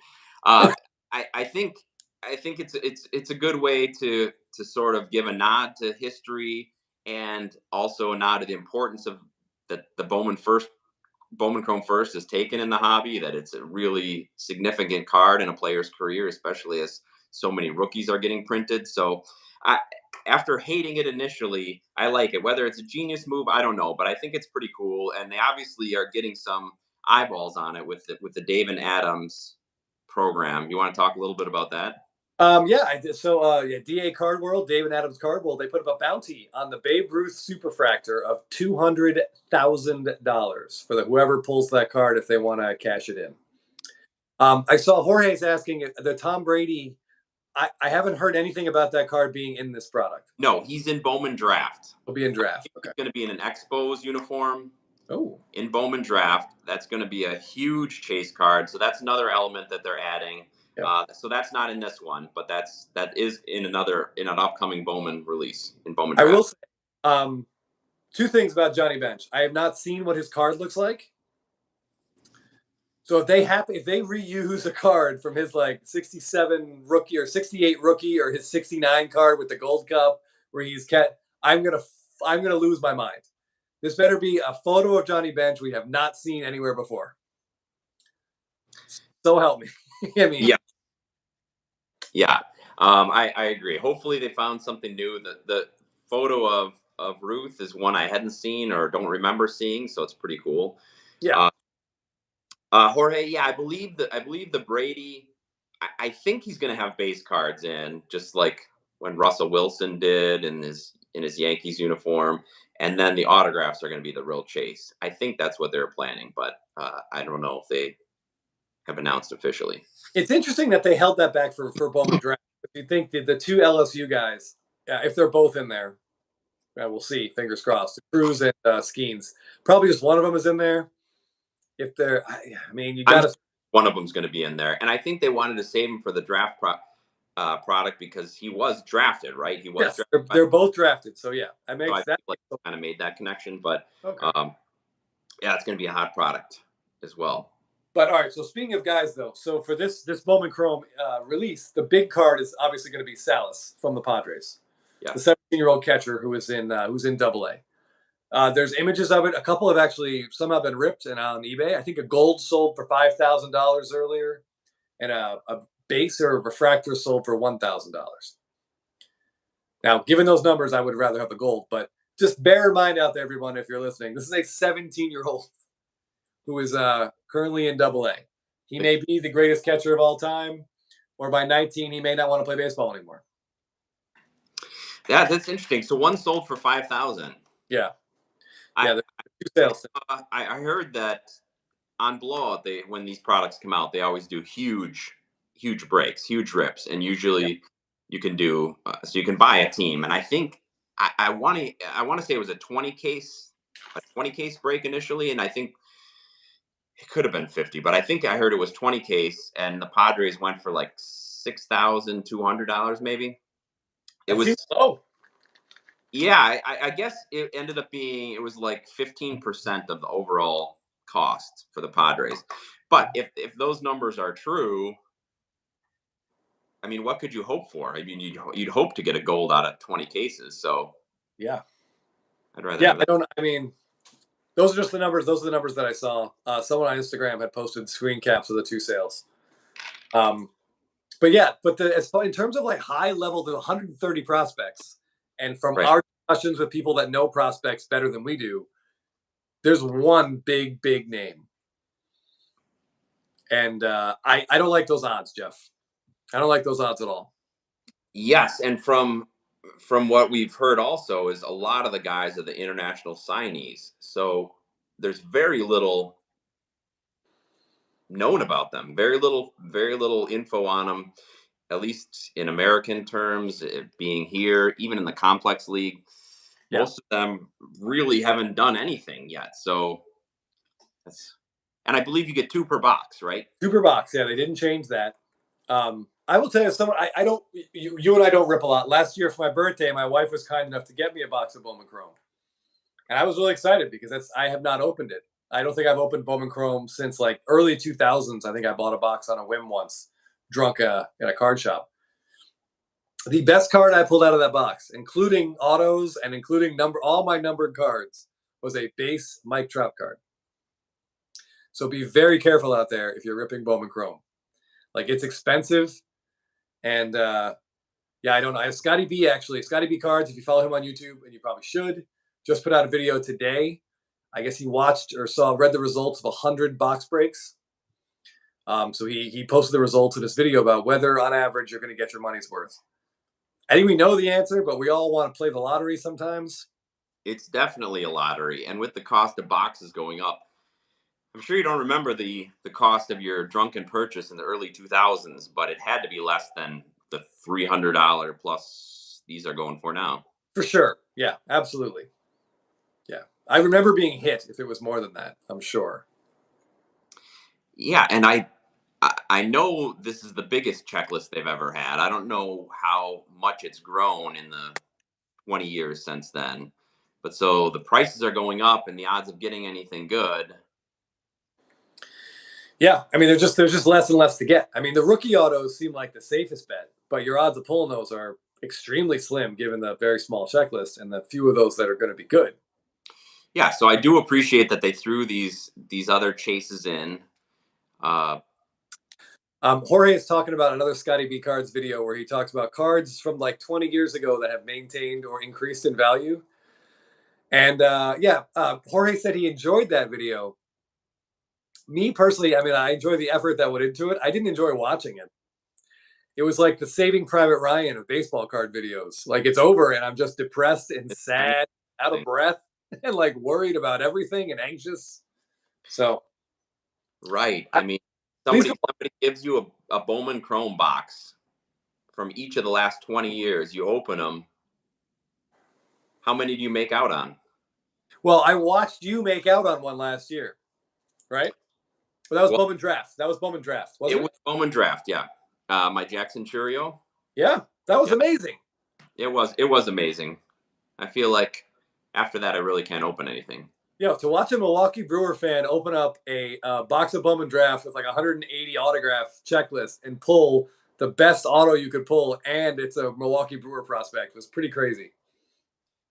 Uh, I think it's a good way to sort of give a nod to history and also a nod to the importance of the Bowman Chrome first is taken in the hobby. That it's a really significant card in a player's career, especially as so many rookies are getting printed. So I. After hating it initially, I like it. Whether it's a genius move, I don't know, but I think it's pretty cool. And they obviously are getting some eyeballs on it with the Dave and Adams program. You want to talk a little bit about that? Yeah, I did. So, yeah, DA Card World, David Adams Card World, they put up a bounty on the Babe Ruth Superfractor of $200,000 for whoever pulls that card if they want to cash it in. I saw Jorge's asking the Tom Brady. I haven't heard anything about that card being in this product. No, he's in Bowman Draft. It'll be in draft. Okay. He's going to be in an Expos uniform. Oh, in Bowman Draft. That's going to be a huge chase card. So that's another element that they're adding. yeah. So that's not in this one, but that is in an upcoming Bowman release in Bowman I Draft. will say two things about Johnny Bench. I have not seen what his card looks like. So if they reuse a card from his like 67 rookie or 68 rookie or his 69 card with the gold cup where I'm gonna lose my mind. This better be a photo of Johnny Bench we have not seen anywhere before. So help me. I mean, yeah. I agree. Hopefully they found something new. The photo of Ruth is one I hadn't seen or don't remember seeing, so it's pretty cool. Yeah. Jorge, yeah, I believe the Brady. I think he's going to have base cards in, just like when Russell Wilson did in his Yankees uniform, and then the autographs are going to be the real chase. I think that's what they're planning, but I don't know if they have announced officially. It's interesting that they held that back for Bowman Draft. If you think the two LSU guys, if they're both in there, we'll see. Fingers crossed. Cruz and Skeens. Probably just one of them is in there. If they're, I mean, you got to. One of them's going to be in there, and I think they wanted to save him for the draft product because he was drafted, right? He was. Yes, they're both drafted, so yeah, that makes so like kind of made that connection, but okay. Yeah, it's going to be a hot product as well. But all right, so speaking of guys, though, so for this Bowman Chrome release, the big card is obviously going to be Salas from the Padres, the 17-year-old catcher who's in Double A. There's images of it. A couple have actually somehow been ripped and on eBay. I think a gold sold for $5,000 earlier, and a base or a refractor sold for $1,000. Now, given those numbers, I would rather have the gold, but just bear in mind out there, everyone, if you're listening, this is a 17-year-old who is currently in Double A. He may be the greatest catcher of all time, or by 19, he may not want to play baseball anymore. Yeah, that's interesting. So one sold for 5,000. Yeah. I, There's two sales. I heard that on Blowout, when these products come out, they always do huge breaks, huge rips, and usually you can do so you can buy a team. And I think I want to say it was a 20 case break initially, and I think it could have been 50, but I think I heard it was 20 case, and the Padres went for like $6,200 maybe. It was low. Yeah, I guess it ended up being, it was like 15% of the overall cost for the Padres. But if those numbers are true, I mean, what could you hope for? I mean, you'd hope to get a gold out of 20 cases. So Yeah. I'd rather have that. I mean, those are just the numbers. Those are the numbers that I saw. Someone on Instagram had posted screen caps of the two sales. But in terms of like high level, the 130 prospects, and from Right. our discussions with people that know prospects better than we do, there's one big name, and I don't like those odds, Jeff. I don't like those odds at all. Yes, and from what we've heard also is a lot of the guys are the international signees. So there's very little known about them. Very little info on them, at least in American terms, being here, even in the complex league. Most of them really haven't done anything yet. So and I believe you get 2 per box, right? 2 per box. Yeah, they didn't change that. I will tell you, I don't. You and I don't rip a lot. Last year for my birthday, my wife was kind enough to get me a box of Bowman Chrome, and I was really excited because I have not opened it. I don't think I've opened Bowman Chrome since like early 2000s. I think I bought a box on a whim once, drunk in a card shop. The best card I pulled out of that box, including autos and including all my numbered cards, was a base Mike Trout card. So be very careful out there if you're ripping Bowman Chrome. Like, it's expensive, and I don't know. I have Scotty B Cards. If you follow him on YouTube, and you probably should, just put out a video today. I guess he watched or read the results of 100 box breaks. So he posted the results of this video about whether, on average, you're going to get your money's worth. I think we know the answer, but we all want to play the lottery sometimes. It's definitely a lottery, and with the cost of boxes going up, I'm sure you don't remember the cost of your drunken purchase in the early 2000s, but it had to be less than the $300 plus these are going for now. For sure. Yeah, absolutely. Yeah. I remember being hit if it was more than that, I'm sure. Yeah, and I know this is the biggest checklist they've ever had. I don't know how much it's grown in the 20 years since then. But so the prices are going up and the odds of getting anything good. Yeah, I mean, there's just less and less to get. I mean, the rookie autos seem like the safest bet, but your odds of pulling those are extremely slim given the very small checklist and the few of those that are going to be good. Yeah, so I do appreciate that they threw these other chases in. Jorge is talking about another Scotty B Cards video where he talks about cards from like 20 years ago that have maintained or increased in value. And Jorge said he enjoyed that video. Me personally, I mean, I enjoy the effort that went into it. I didn't enjoy watching it. It was like the Saving Private Ryan of baseball card videos. Like, it's over and I'm just depressed and sad, out of breath, and like worried about everything and anxious. So, right. I mean, somebody gives you a Bowman Chrome box from each of the last 20 years. You open them. How many do you make out on? Well, I watched you make out on one last year, right? Well, that was Bowman Draft. That was Bowman Draft, wasn't it? It was Bowman Draft, yeah. My Jackson Churio. Yeah, that was amazing. It was amazing. I feel like after that, I really can't open anything. Yeah, to watch a Milwaukee Brewer fan open up a box of Bowman Draft with like 180 autograph checklist and pull the best auto you could pull, and it's a Milwaukee Brewer prospect, was pretty crazy.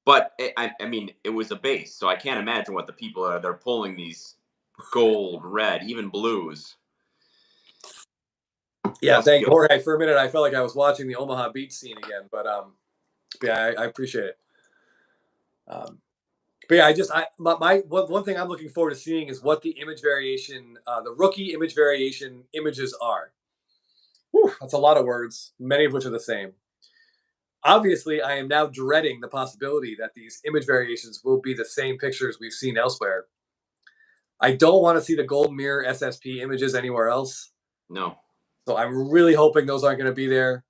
But I mean, it was a base, so I can't imagine what the people are. They're pulling these gold, red, even blues. Yeah, thank Jorge. For a minute, I felt like I was watching the Omaha Beach scene again, but yeah, I appreciate it. But But yeah, one thing I'm looking forward to seeing is what the image variation, the rookie image variation images are. Whew, that's a lot of words, many of which are the same. Obviously, I am now dreading the possibility that these image variations will be the same pictures we've seen elsewhere. I don't want to see the gold mirror SSP images anywhere else. No. So I'm really hoping those aren't going to be there.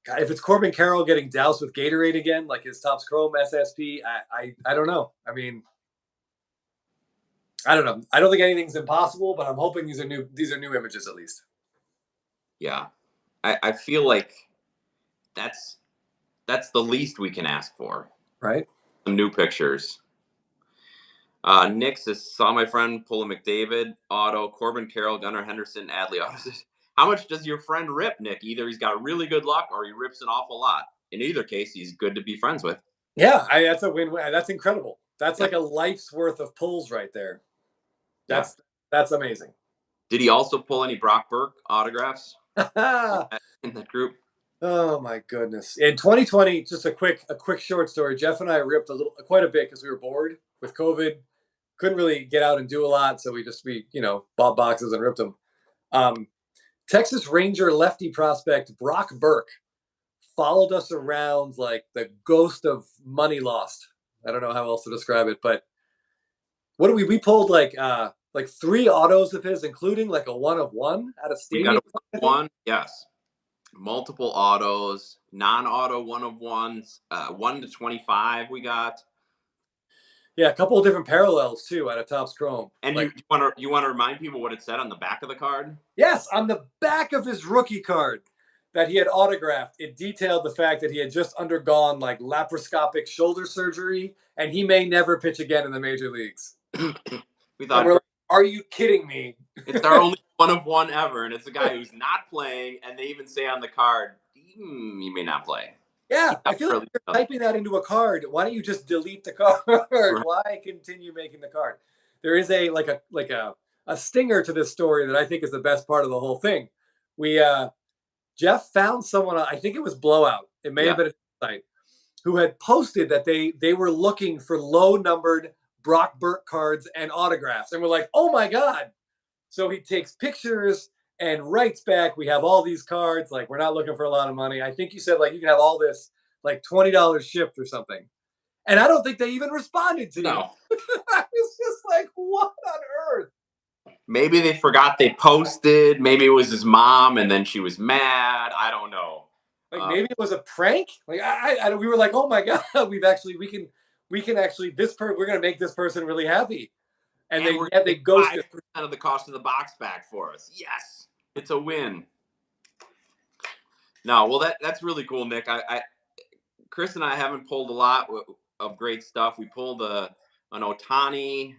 God, if it's Corbin Carroll getting doused with Gatorade again, like his Topps Chrome SSP, I don't know. I mean, I don't know. I don't think anything's impossible, but I'm hoping these are new images at least. Yeah. I feel like that's the least we can ask for. Right? Some new pictures. Nick says, saw my friend pull a McDavid auto, Corbin Carroll, Gunnar Henderson, Adley auto. How much does your friend rip, Nick? Either he's got really good luck or he rips an awful lot. In either case, he's good to be friends with. Yeah, that's a win-win. That's incredible. That's Yeah. like a life's worth of pulls right there. Yeah. That's amazing. Did he also pull any Brock Burke autographs in that group? Oh my goodness! In 2020, just a quick short story. Jeff and I ripped quite a bit because we were bored with COVID. Couldn't really get out and do a lot, so we bought boxes and ripped them. Texas Ranger lefty prospect Brock Burke followed us around like the ghost of money lost. I don't know how else to describe it, but what did we pulled like 3 autos of his, including like a 1 of 1 at a We got stadium. a one, yes. Multiple autos, non-auto 1 of 1s, 1 to 25 we got. Yeah, a couple of different parallels too out of Topps Chrome. And like, you want to remind people what it said on the back of the card? Yes, on the back of his rookie card that he had autographed, it detailed the fact that he had just undergone like laparoscopic shoulder surgery and he may never pitch again in the major leagues. We thought, like, are you kidding me? It's our only 1 of 1 ever, and it's a guy who's not playing, and they even say on the card, he may not play. Yeah, I feel like you're typing that into a card. Why don't you just delete the card? Right. Why continue making the card? There is a stinger to this story that I think is the best part of the whole thing. Jeff found someone, I think it was Blowout. It may have been a site, who had posted that they were looking for low numbered Brock Burke cards and autographs, and we're like, oh my god! So he takes pictures and writes back, we have all these cards, like we're not looking for a lot of money. I think you said like you can have all this like $20 shipped or something. And I don't think they even responded to you. No. I was just like, what on earth? Maybe they forgot they posted. Maybe it was his mom and then she was mad. I don't know. Like maybe it was a prank. Like we were like, oh my god, we can actually we're gonna make this person really happy. And they ghosted 5% of the cost of the box back for us. Yes, it's a win. No, well that's really cool, Nick. Chris and I haven't pulled a lot of great stuff. We pulled an Ohtani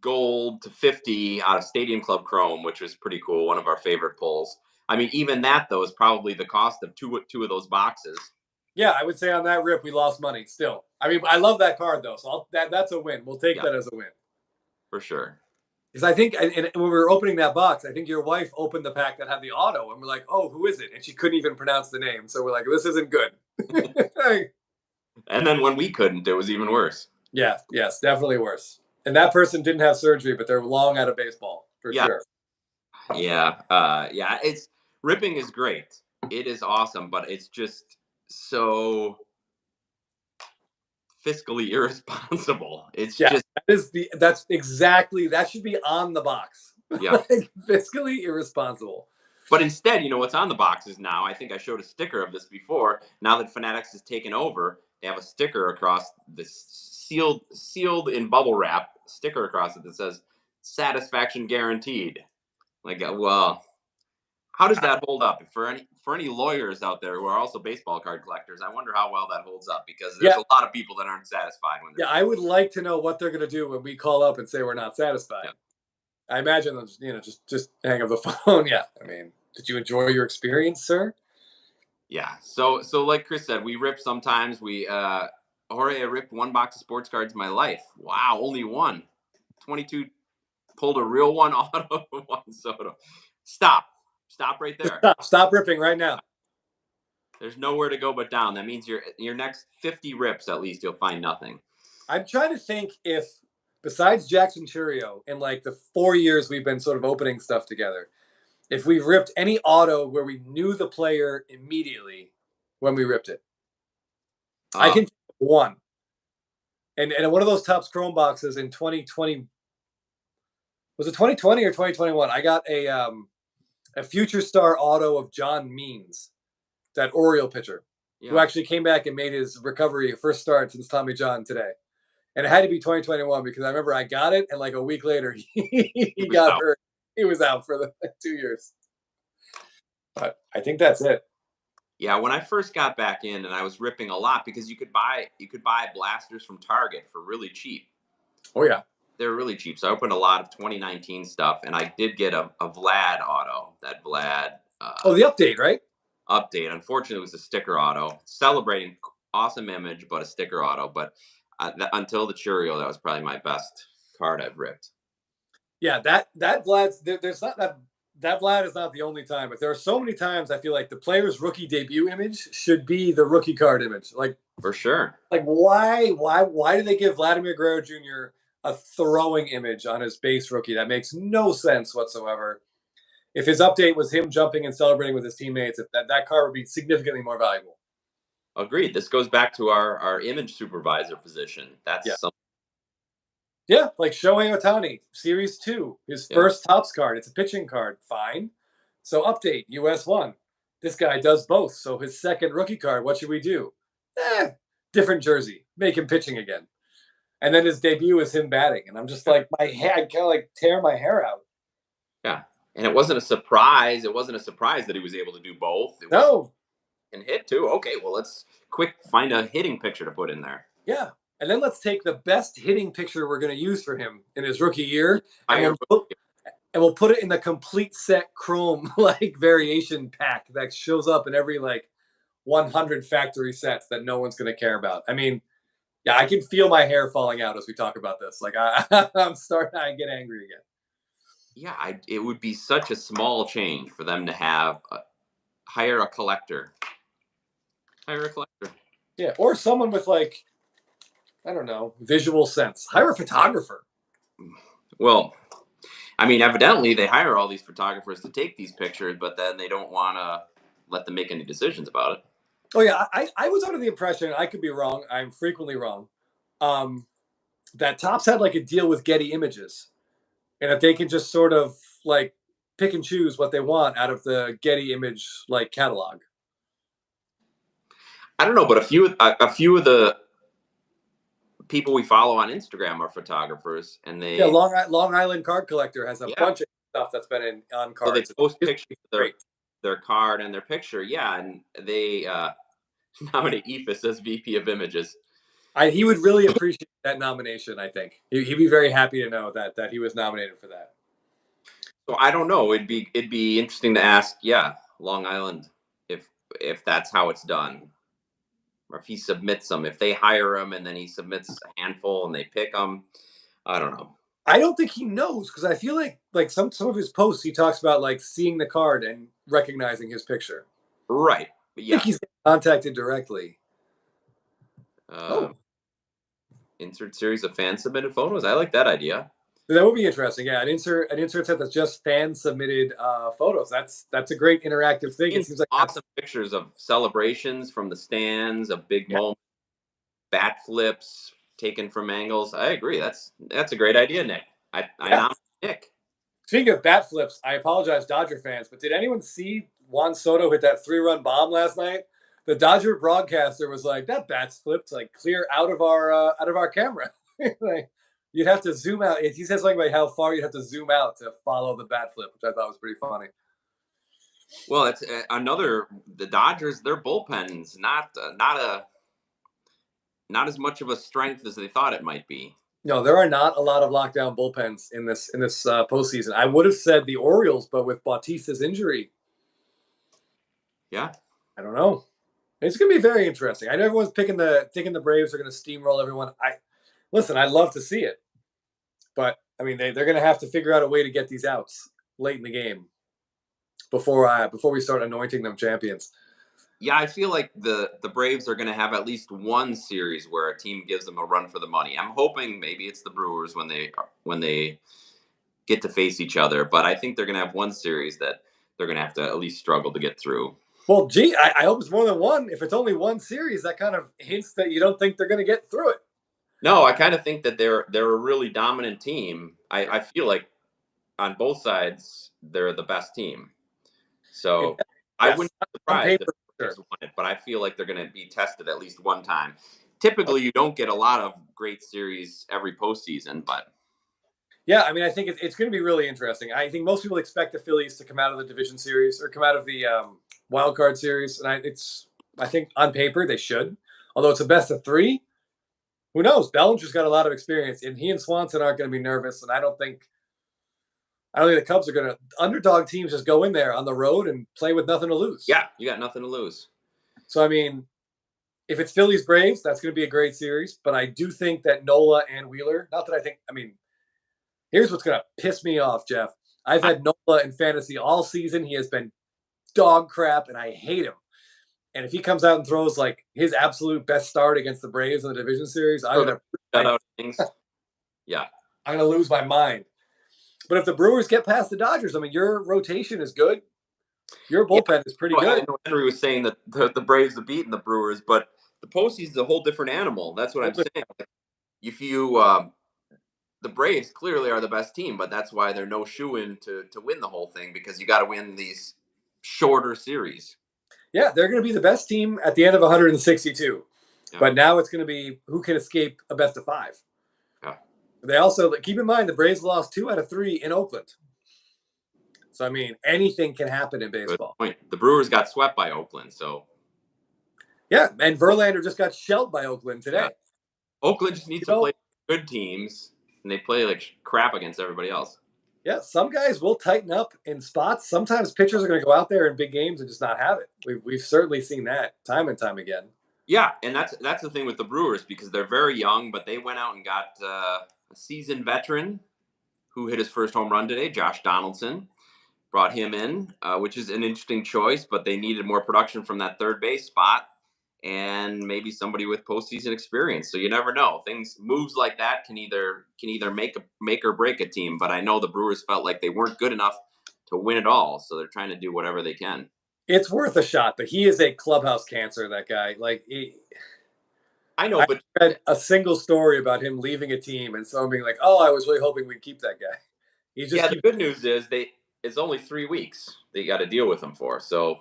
gold to 50 out of Stadium Club Chrome, which was pretty cool. One of our favorite pulls. I mean, even that though is probably the cost of two of those boxes. Yeah, I would say on that rip we lost money still. I mean, I love that card though, so that's a win. We'll take that as a win. For sure. Because I think and when we were opening that box, I think your wife opened the pack that had the auto, and we're like, oh, who is it? And she couldn't even pronounce the name. So we're like, this isn't good. And then when we couldn't, it was even worse. Yeah, yes, definitely worse. And that person didn't have surgery, but they're long out of baseball, for sure. Yeah. It's ripping is great. It is awesome, but it's just so fiscally irresponsible. It's just that should be on the box. Yeah. Like, fiscally irresponsible. But instead, what's on the boxes now? I think I showed a sticker of this before. Now that Fanatics has taken over, they have a sticker across this sealed in bubble wrap sticker across it that says "Satisfaction Guaranteed." Like, well, how does that hold up for any lawyers out there who are also baseball card collectors? I wonder how well that holds up, because there's a lot of people that aren't satisfied when I would like to know what they're going to do when we call up and say we're not satisfied. Yeah. I imagine them, just hang up the phone. Yeah, I mean, did you enjoy your experience, sir? Yeah. So like Chris said, we rip sometimes. Jorge, I ripped 1 box of sports cards in my life. Wow, only 1. 22 pulled a real 1 auto, 1 Soto. Stop right there. Stop ripping right now. There's nowhere to go but down. That means your next 50 rips, at least, you'll find nothing. I'm trying to think if, besides Jackson Churio, in like the 4 years we've been sort of opening stuff together, if we've ripped any auto where we knew the player immediately when we ripped it. I can think of one. And one of those Topps Chrome boxes in 2020, was it 2020 or 2021? I got a future star auto of John Means, that Oriole pitcher, who actually came back and made his recovery first start since Tommy John today. And it had to be 2021 because I remember I got it, and like a week later, he got hurt. He was out for the 2 years. But I think that's it. Yeah, when I first got back in and I was ripping a lot because you could buy blasters from Target for really cheap. Oh yeah. They were really cheap. So I opened a lot of 2019 stuff, and I did get a Vlad auto. That Vlad Oh, the update, right? update. Unfortunately, it was a sticker auto. Celebrating, awesome image, but a sticker auto. But until the Churio, that was probably my best card I've ripped. Yeah, that Vlad's there's not that Vlad is not the only time, but there are so many times I feel like the player's rookie debut image should be the rookie card image. Like, for sure. Like, why do they give Vladimir Guerrero Jr. a throwing image on his base rookie? That makes no sense whatsoever. If his update was him jumping and celebrating with his teammates, that card would be significantly more valuable. Agreed. This goes back to our image supervisor position. That's something. Yeah, like Shohei Ohtani, Series 2, his first Topps card. It's a pitching card. Fine. So update, US 1. This guy does both. So his second rookie card, what should we do? Different jersey. Make him pitching again. And then his debut is him batting. And I'm just like, I kind of like tear my hair out. Yeah. And it wasn't a surprise. It wasn't a surprise that he was able to do both. No. And hit too. Okay, well, let's find a hitting picture to put in there. Yeah. And then let's take the best hitting picture we're going to use for him in his rookie year, and we'll put it in the complete set Chrome like variation pack that shows up in every like 100 factory sets that no one's going to care about. I mean, yeah, I can feel my hair falling out as we talk about this. Like I'm starting to get angry again. Yeah, it would be such a small change for them to have hire a collector. Hire a collector. Yeah, or someone with like, I don't know, visual sense. Hire a photographer. Well, I mean, evidently they hire all these photographers to take these pictures, but then they don't want to let them make any decisions about it. Oh yeah, I was under the impression, I could be wrong, I'm frequently wrong, that Topps had like a deal with Getty Images, and that they can just sort of like pick and choose what they want out of the Getty Image like catalog. I don't know, but a few of the people we follow on Instagram are photographers, and they Long Island Card Collector has a bunch of stuff that's been on cards. So they post pictures of their card and their picture, and they nominate Ephus as VP of Images. He would really appreciate that nomination. I think he'd be very happy to know that he was nominated for that. So I don't know. It'd be interesting to ask, Long Island, if that's how it's done, or if he submits them, if they hire him and then he submits a handful and they pick them. I don't know. I don't think he knows, because I feel like some of his posts he talks about like seeing the card and recognizing his picture. Right. But yeah. I think he's contacted directly. Insert series of fan submitted photos. I like that idea. That would be interesting. Yeah, an insert set that's just fan submitted photos. That's a great interactive thing. It seems like awesome pictures of celebrations from the stands, of big moments, bat flips taken from angles. I agree. That's a great idea, Nick. I nominate Nick. Speaking of bat flips, I apologize, Dodger fans, but did anyone see Juan Soto hit that 3-run bomb last night? The Dodger broadcaster was like, "That bat's flipped like clear out of our camera." Like, you'd have to zoom out. He said something about how far you'd have to zoom out to follow the bat flip, which I thought was pretty funny. Well, it's the Dodgers. Their bullpen's not as much of a strength as they thought it might be. No, there are not a lot of lockdown bullpens in this postseason. I would have said the Orioles, but with Bautista's injury, I don't know. It's going to be very interesting. I know everyone's thinking the Braves are going to steamroll everyone. I'd love to see it, but I mean they're going to have to figure out a way to get these outs late in the game before we start anointing them champions. Yeah, I feel like the Braves are going to have at least one series where a team gives them a run for the money. I'm hoping maybe it's the Brewers when they get to face each other, but I think they're going to have one series that they're going to have to at least struggle to get through. Well, gee, I hope it's more than one. If it's only one series, that kind of hints that you don't think they're going to get through it. No, I kind of think that they're a really dominant team. I feel like on both sides they're the best team. It, So I yes, wouldn't be on surprised if paper, the sure. Braves won it, but I feel like they're going to be tested at least one time. Typically, you don't get a lot of great series every postseason, but Yeah, I mean, I think it's going to be really interesting. I think most people expect the Phillies to come out of the division series or come out of the wild card series, and I think on paper they should. Although it's a best of three, who knows? Bellinger's got a lot of experience, and he and Swanson aren't going to be nervous. And I don't think the Cubs are going to underdog teams just go in there on the road and play with nothing to lose. yeah, you got nothing to lose. So I mean, if it's Phillies Braves, that's going to be a great series. But I do think that Nola and Wheeler. Not that I think. I mean, here's what's going to piss me off, Jeff. I've had Nola in fantasy all season. He has been dog crap, and I hate him. And if he comes out and throws like his absolute best start against the Braves in the division series, Yeah, I'm gonna lose my mind. But if the Brewers get past the Dodgers, I mean, your rotation is good. Your yeah. bullpen is pretty I good. know Henry was saying that the Braves have beaten the Brewers, but the postseason is a whole different animal. That's what I'm saying. If you the Braves clearly are the best team, but that's why they're no shoe in to win the whole thing because you got to win these shorter series. Yeah, they're going to be the best team at the end of 162. Yeah. But now it's going to be who can escape a best of five. Yeah. They also keep in mind the Braves lost 2 out of 3 in Oakland. So I mean, anything can happen in baseball. Good point. The Brewers got swept by Oakland, so Yeah, and Verlander just got shelled by Oakland today. yeah. Oakland just needs to play good teams, and they play like crap against everybody else. Yeah, some guys will tighten up in spots. Sometimes pitchers are going to go out there in big games and just not have it. We've certainly seen that time and time again. Yeah, and that's the thing with the Brewers because they're very young, but they went out and got a seasoned veteran who hit his first home run today, Josh Donaldson. Brought him in, which is an interesting choice, but they needed more production from that third base spot and maybe somebody with postseason experience. So you never know. Things moves like that can either make or break a team. But I know the Brewers felt like they weren't good enough to win it all, so they're trying to do whatever they can. It's worth a shot, but he is a clubhouse cancer. That guy, I know, but I read a single story about him leaving a team and someone being like, "Oh, I was really hoping we'd keep that guy." the good news is it's only 3 weeks they got to deal with him for. So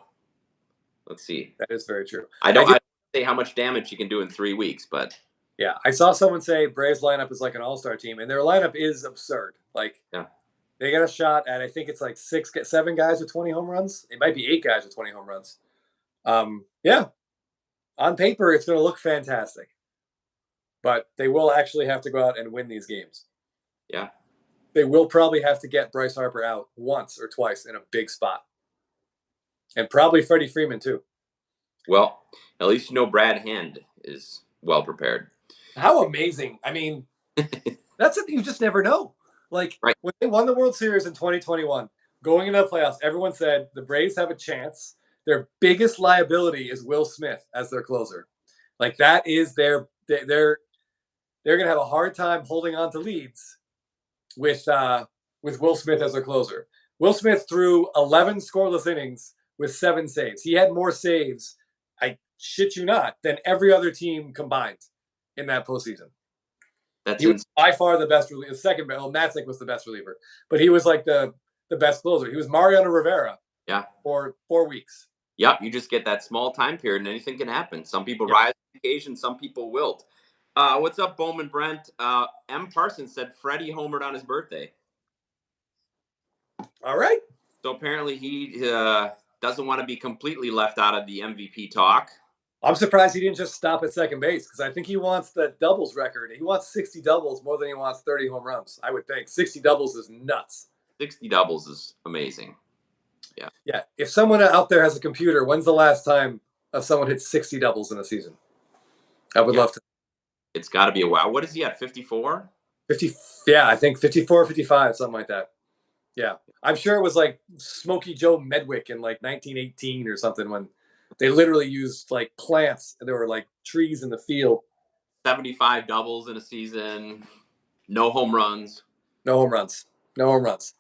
let's see. That is very true. I don't say how much damage you can do in 3 weeks, but yeah, I saw someone say Braves lineup is like an all-star team, and their lineup is absurd. Yeah. They got a shot at I think it's like 7 guys with 20 home runs. It might be 8 guys with 20 home runs. Yeah, on paper it's going to look fantastic, but they will actually have to go out and win these games. Yeah. They will probably have to get Bryce Harper out once or twice in a big spot. And probably Freddie Freeman, too. Well, at least you know Brad Hand is well prepared. How amazing. I mean, that's something you just never know. Like, right. When they won the World Series in 2021, going into the playoffs, everyone said the Braves have a chance. Their biggest liability is Will Smith as their closer. Like, that is they're going to have a hard time holding on to leads with Will Smith as their closer. Will Smith threw 11 scoreless innings with 7 saves. He had more saves, I shit you not, than every other team combined in that postseason. He was by far the best reliever. Second, Matzik was the best reliever, but he was like the best closer. He was Mariano Rivera. Yeah. For 4 weeks. Yep, you just get that small time period, and anything can happen. Some people rise to the occasion, some people wilt. What's up, Bowman Brent? M. Parsons said Freddie homered on his birthday. All right. So apparently he doesn't want to be completely left out of the MVP talk. I'm surprised he didn't just stop at second base because I think he wants the doubles record. He wants 60 doubles more than he wants 30 home runs, I would think. 60 doubles is nuts. 60 doubles is amazing. Yeah. Yeah. If someone out there has a computer, when's the last time someone hit 60 doubles in a season? I would love to. It's got to be a while. What is he at, 54? 50. Yeah, I think 54, 55, something like that. Yeah. I'm sure it was like Smokey Joe Medwick in like 1918 or something when They literally used like plants. There were like trees in the field. 75 doubles in a season. No home runs. No home runs. No home runs.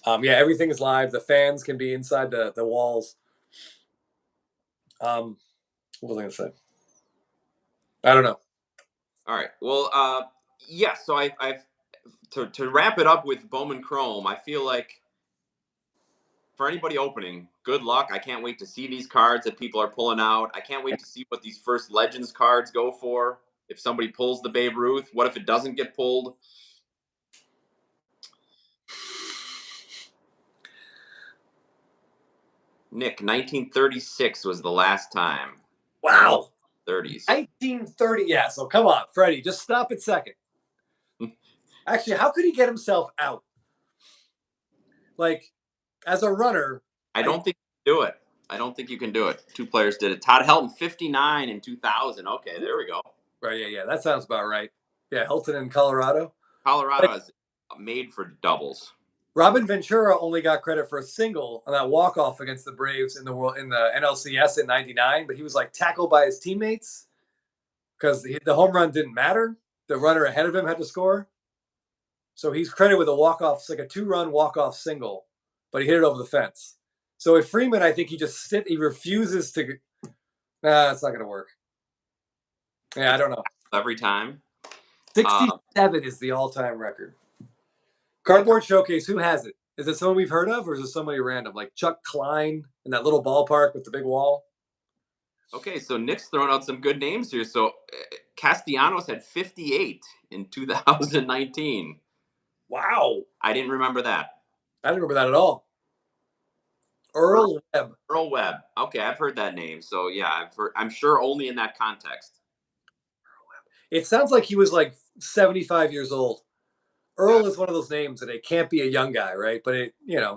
Yeah, everything is live. The fans can be inside the walls. What was I going to say? I don't know. All right. Well, yeah. So I've to wrap it up with Bowman Chrome. I feel like for anybody opening, good luck. I can't wait to see these cards that people are pulling out. I can't wait to see what these first Legends cards go for. If somebody pulls the Babe Ruth, what if it doesn't get pulled? Nick, 1936 was the last time. Wow. 30s. 1930. Yeah, so come on, Freddie, just stop it second. Actually, how could he get himself out? Like, as a runner. I don't think you can do it. I don't think you can do it. Two players did it. Todd Helton, 59 in 2000. Okay, there we go. Right, yeah. That sounds about right. Yeah, Helton in Colorado. Colorado is made for doubles. Robin Ventura only got credit for a single on that walk-off against the Braves in the NLCS in '99, but he was like tackled by his teammates because the home run didn't matter. The runner ahead of him had to score. So he's credited with a walk-off. It's like a 2-run walk-off single, but he hit it over the fence. So with Freeman, I think he refuses to. Nah, it's not going to work. Yeah, I don't know. Every time. 67 is the all-time record. Cardboard Showcase, who has it? Is it someone we've heard of, or is it somebody random? Like Chuck Klein in that little ballpark with the big wall? Okay, so Nick's throwing out some good names here. So Castellanos had 58 in 2019. Wow. I didn't remember that. I didn't remember that at all. Earl Webb. Earl Webb. Okay, I've heard that name. So yeah, I'm sure only in that context. It sounds like he was like 75 years old. Earl is one of those names that it can't be a young guy, right? But it,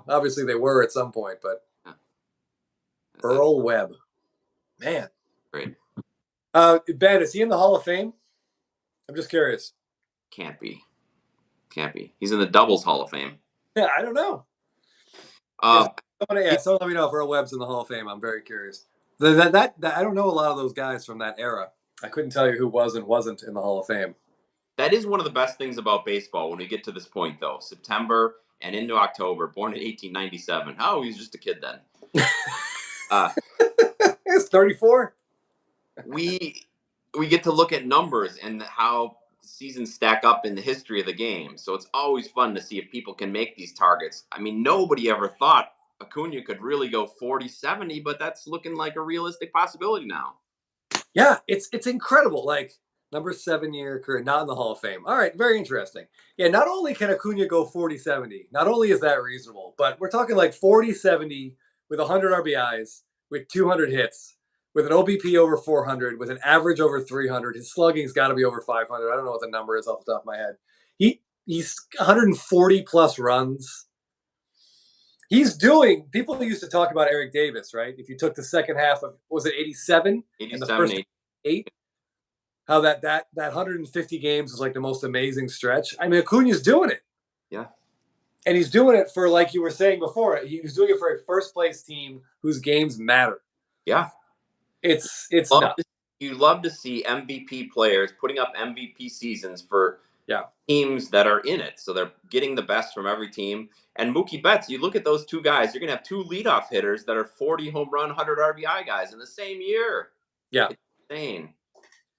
obviously they were at some point. But Earl Webb, man, great. Ben, is he in the Hall of Fame? I'm just curious. Can't be. He's in the doubles Hall of Fame. Yeah, I don't know. Someone let me know if Earl Webb's in the Hall of Fame. I'm very curious. That I don't know a lot of those guys from that era. I couldn't tell you who was and wasn't in the Hall of Fame. That is one of the best things about baseball when we get to this point, though. September and into October, born in 1897. Oh, he was just a kid then. He's 34. We get to look at numbers and how seasons stack up in the history of the game. So it's always fun to see if people can make these targets. I mean, nobody ever thought Acuna could really go 40-70, but that's looking like a realistic possibility now. Yeah, it's incredible. Like, number 7-year career, not in the Hall of Fame. All right, very interesting. Yeah, not only can Acuna go 40-70, not only is that reasonable, but we're talking like 40-70 with 100 RBIs, with 200 hits, with an OBP over 400, with an average over 300. His slugging's got to be over 500. I don't know what the number is off the top of my head. He's 140 plus runs. He's doing. People used to talk about Eric Davis, right? If you took the second half of, was it 87? 87, and the first 8. How that 150 games was like the most amazing stretch. I mean, Acuna's doing it. Yeah. And he's doing it for, like you were saying before, he was doing it for a first place team whose games matter. Yeah. It's nuts. You love to see MVP players putting up MVP seasons for teams that are in it. So they're getting the best from every team. And Mookie Betts, you look at those two guys, you're going to have two leadoff hitters that are 40 home run, 100 RBI guys in the same year. Yeah. It's insane.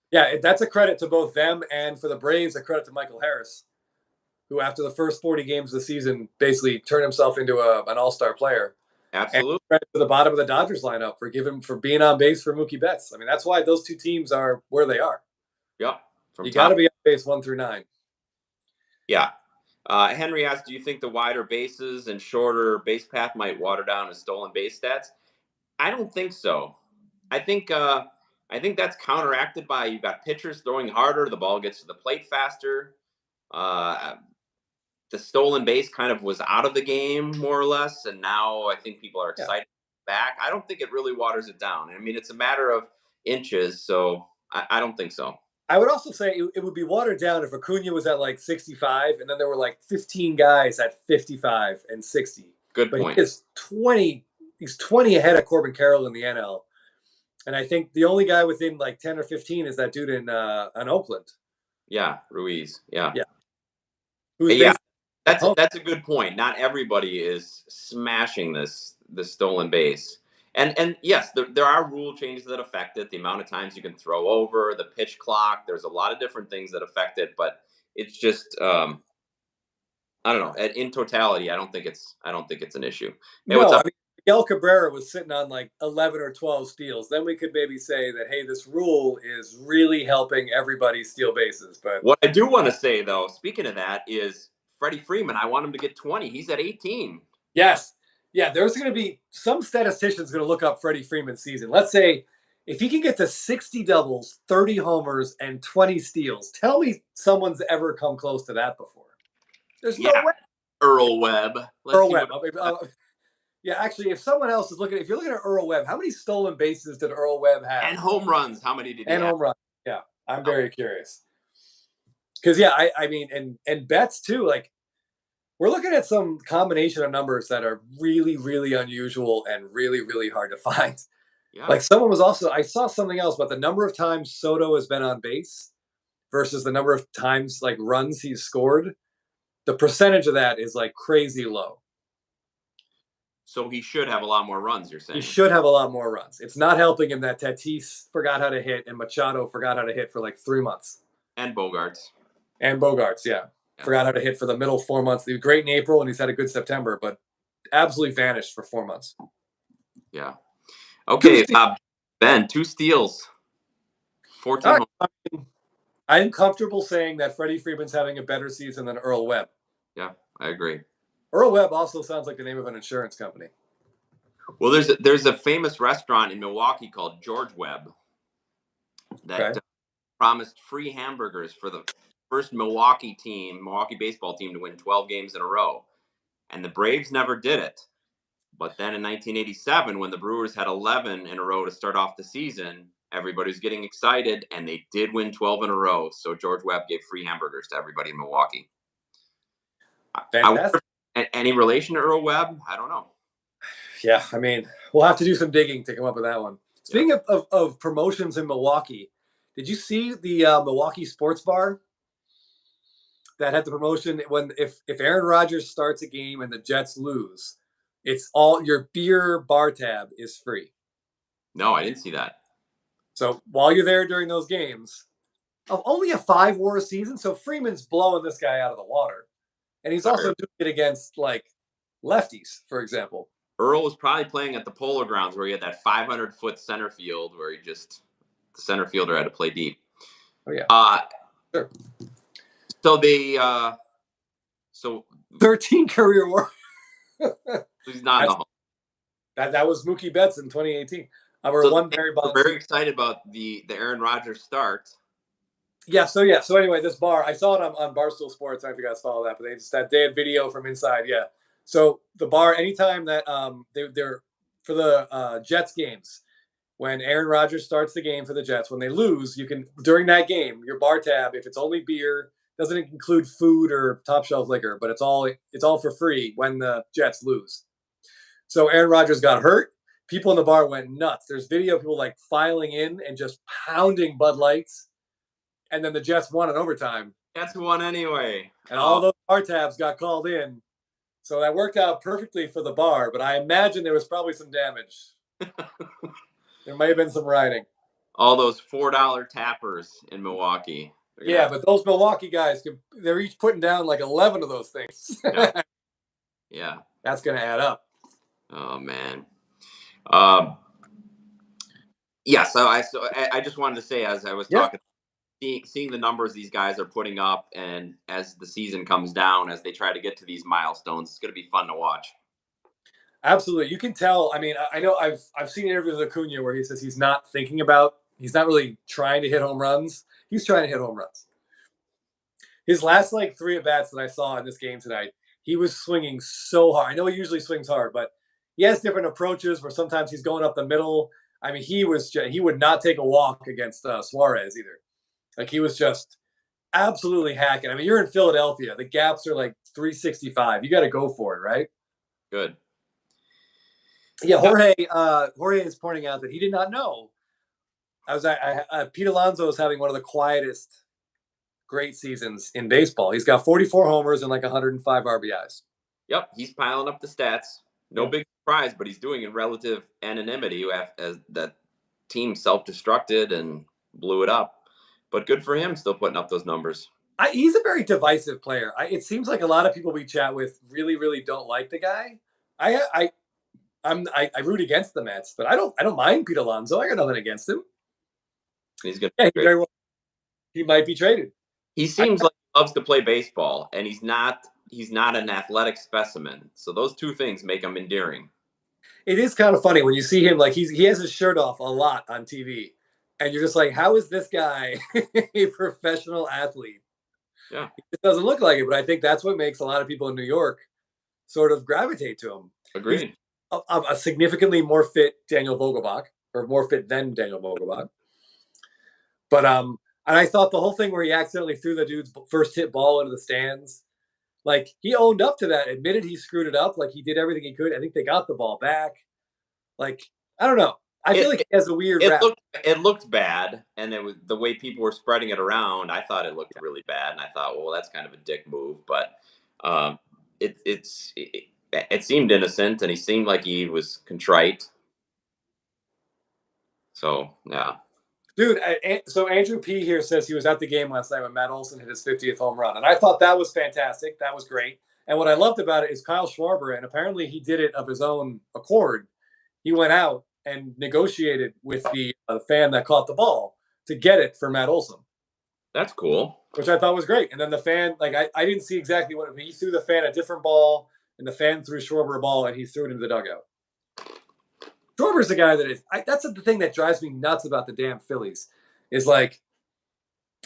Yeah, that's a credit to both them, and for the Braves, a credit to Michael Harris, who after the first 40 games of the season basically turned himself into an all-star player. Absolutely. And credit to the bottom of the Dodgers lineup for being on base for Mookie Betts. I mean, that's why those two teams are where they are. Yeah. You got to be on base 1 through 9. Yeah. Henry asked, do you think the wider bases and shorter base path might water down his stolen base stats? I don't think so. I think that's counteracted by you've got pitchers throwing harder, the ball gets to the plate faster. The stolen base kind of was out of the game more or less, and now I think people are excited back. I don't think it really waters it down. I mean, it's a matter of inches, so I don't think so. I would also say it would be watered down if Acuna was at like 65, and then there were like 15 guys at 55 and 60. Good point. He's 20 ahead of Corbin Carroll in the NL. And I think the only guy within like 10 or 15 is that dude in Oakland. Yeah, Ruiz. Yeah. Yeah. Who's Yeah, basically that's a good point. Not everybody is smashing this stolen base. And yes, there are rule changes that affect it. The amount of times you can throw over, the pitch clock. There's a lot of different things that affect it, but it's just I don't know. In totality, I don't think it's an issue. Hey, what's No, I up? mean, Miguel Cabrera was sitting on like 11 or 12 steals. Then we could maybe say that, hey, this rule is really helping everybody steal bases. But What I do want to say though, speaking of that, is Freddie Freeman. I want him to get 20. He's at 18. yes, yeah, there's going to be some statisticians going to look up Freddie Freeman's season. Let's say if he can get to 60 doubles, 30 homers, and 20 steals, tell me someone's ever come close to that before. There's no Yeah, way. Earl Webb. Let's Earl see Webb. what. Yeah, actually, if someone else is looking, if you're looking at Earl Webb, how many stolen bases did Earl Webb have? And home runs. How many did he And have? home runs. Yeah, I'm very curious. Because yeah, I mean, and bets too. Like we're looking at some combination of numbers that are really, really unusual and really, really hard to find. Yeah. Like someone was also, I saw something else about the number of times Soto has been on base versus the number of times like runs he's scored. The percentage of that is like crazy low. So he should have a lot more runs, you're saying? He should have a lot more runs. It's not helping him that Tatis forgot how to hit and Machado forgot how to hit for like 3 months. And Bogarts. And Bogarts, yeah. Forgot how to hit for the middle 4 months. He was great in April and he's had a good September, but absolutely vanished for 4 months. Yeah. Okay, Ben, 2 steals. 14 right. I'm comfortable saying that Freddie Freeman's having a better season than Earl Webb. Yeah, I agree. Earl Webb also sounds like the name of an insurance company. Well, there's a famous restaurant in Milwaukee called George Webb that promised free hamburgers for the first Milwaukee baseball team to win 12 games in a row. And the Braves never did it. But then in 1987, when the Brewers had 11 in a row to start off the season, everybody was getting excited, and they did win 12 in a row. So George Webb gave free hamburgers to everybody in Milwaukee. Fantastic. Any relation to Earl Webb? I don't know. Yeah, I mean, we'll have to do some digging to come up with that one. Speaking of promotions in Milwaukee, did you see the Milwaukee Sports Bar that had the promotion when if Aaron Rodgers starts a game and the Jets lose, it's all your beer bar tab is free. No, I didn't see that. So while you're there during those games, of only a 5-war season, so Freeman's blowing this guy out of the water, and he's also doing it against like lefties, for example. Earl was probably playing at the Polo Grounds where he had that 500-foot center field where the center fielder had to play deep. Oh yeah. Sure. So they 13 career war. He's not in the Hall. That was Mookie Betts in 2018. We're very excited about the Aaron Rodgers start. Yeah. So anyway, this bar, I saw it on Barstool Sports. I don't know if you guys follow that, but they had video from inside. Yeah. So the bar, anytime that they're for the Jets games, when Aaron Rodgers starts the game for the Jets, when they lose, you can during that game, your bar tab, if it's only beer, doesn't include food or top shelf liquor, but it's all for free when the Jets lose. So Aaron Rodgers got hurt. People in the bar went nuts. There's video of people like filing in and just pounding Bud Lights. And then the Jets won in overtime. Jets won anyway. And all those bar tabs got called in. So that worked out perfectly for the bar, but I imagine there was probably some damage. There may have been some rioting. All those $4 tappers in Milwaukee. Yeah, but those Milwaukee guys, they're each putting down like 11 of those things. Yeah. That's going to add up. Oh, man. Yeah, so I just wanted to say, as I was talking, seeing the numbers these guys are putting up, and as the season comes down, as they try to get to these milestones, it's going to be fun to watch. Absolutely. You can tell. I mean, I know I've seen interviews with Acuna where he says he's not really trying to hit home runs. He's trying to hit home runs. His last like 3 at-bats that I saw in this game tonight, he was swinging so hard. I know he usually swings hard, but he has different approaches where sometimes he's going up the middle. I mean, he would not take a walk against Suarez either. Like he was just absolutely hacking. I mean, you're in Philadelphia. The gaps are like 365. You got to go for it, right? Good. Yeah, Jorge is pointing out that he did not know Pete Alonso is having one of the quietest great seasons in baseball. He's got 44 homers and like 105 RBIs. Yep, he's piling up the stats. No Yeah. big surprise, but he's doing it in relative anonymity as that team self-destructed and blew it up. But good for him, still putting up those numbers. He's a very divisive player. It seems like a lot of people we chat with really, really don't like the guy. I root against the Mets, but I don't mind Pete Alonso. I got nothing against him. He's good. Yeah, he might be traded. He seems like he loves to play baseball, and he's not an athletic specimen. So those two things make him endearing. It is kind of funny when you see him, like he has his shirt off a lot on TV, and you're just like, how is this guy a professional athlete? Yeah, it doesn't look like it, but I think that's what makes a lot of people in New York sort of gravitate to him. agreed. He's a significantly more fit Daniel Vogelbach, or more fit than Daniel Vogelbach. But and I thought the whole thing where he accidentally threw the dude's first hit ball into the stands, like he owned up to that, admitted he screwed it up, like he did everything he could. I think they got the ball back. Like, I don't know. I feel like he has a weird rap. It looked bad, and it was the way people were spreading it around. I thought it looked really bad, and I thought, well, that's kind of a dick move. But it seemed innocent, and he seemed like he was contrite. So yeah, Dude, so Andrew P here says he was at the game last night when Matt Olson hit his 50th home run. And I thought that was fantastic. That was great. And what I loved about it is Kyle Schwarber, and apparently he did it of his own accord. He went out and negotiated with the fan that caught the ball to get it for Matt Olson. That's cool. Which I thought was great. And then the fan, like, I didn't see exactly what, he threw the fan a different ball, and the fan threw Schwarber a ball, and he threw it into the dugout. Schwarber's the guy that is. That's the thing that drives me nuts about the damn Phillies. Is like,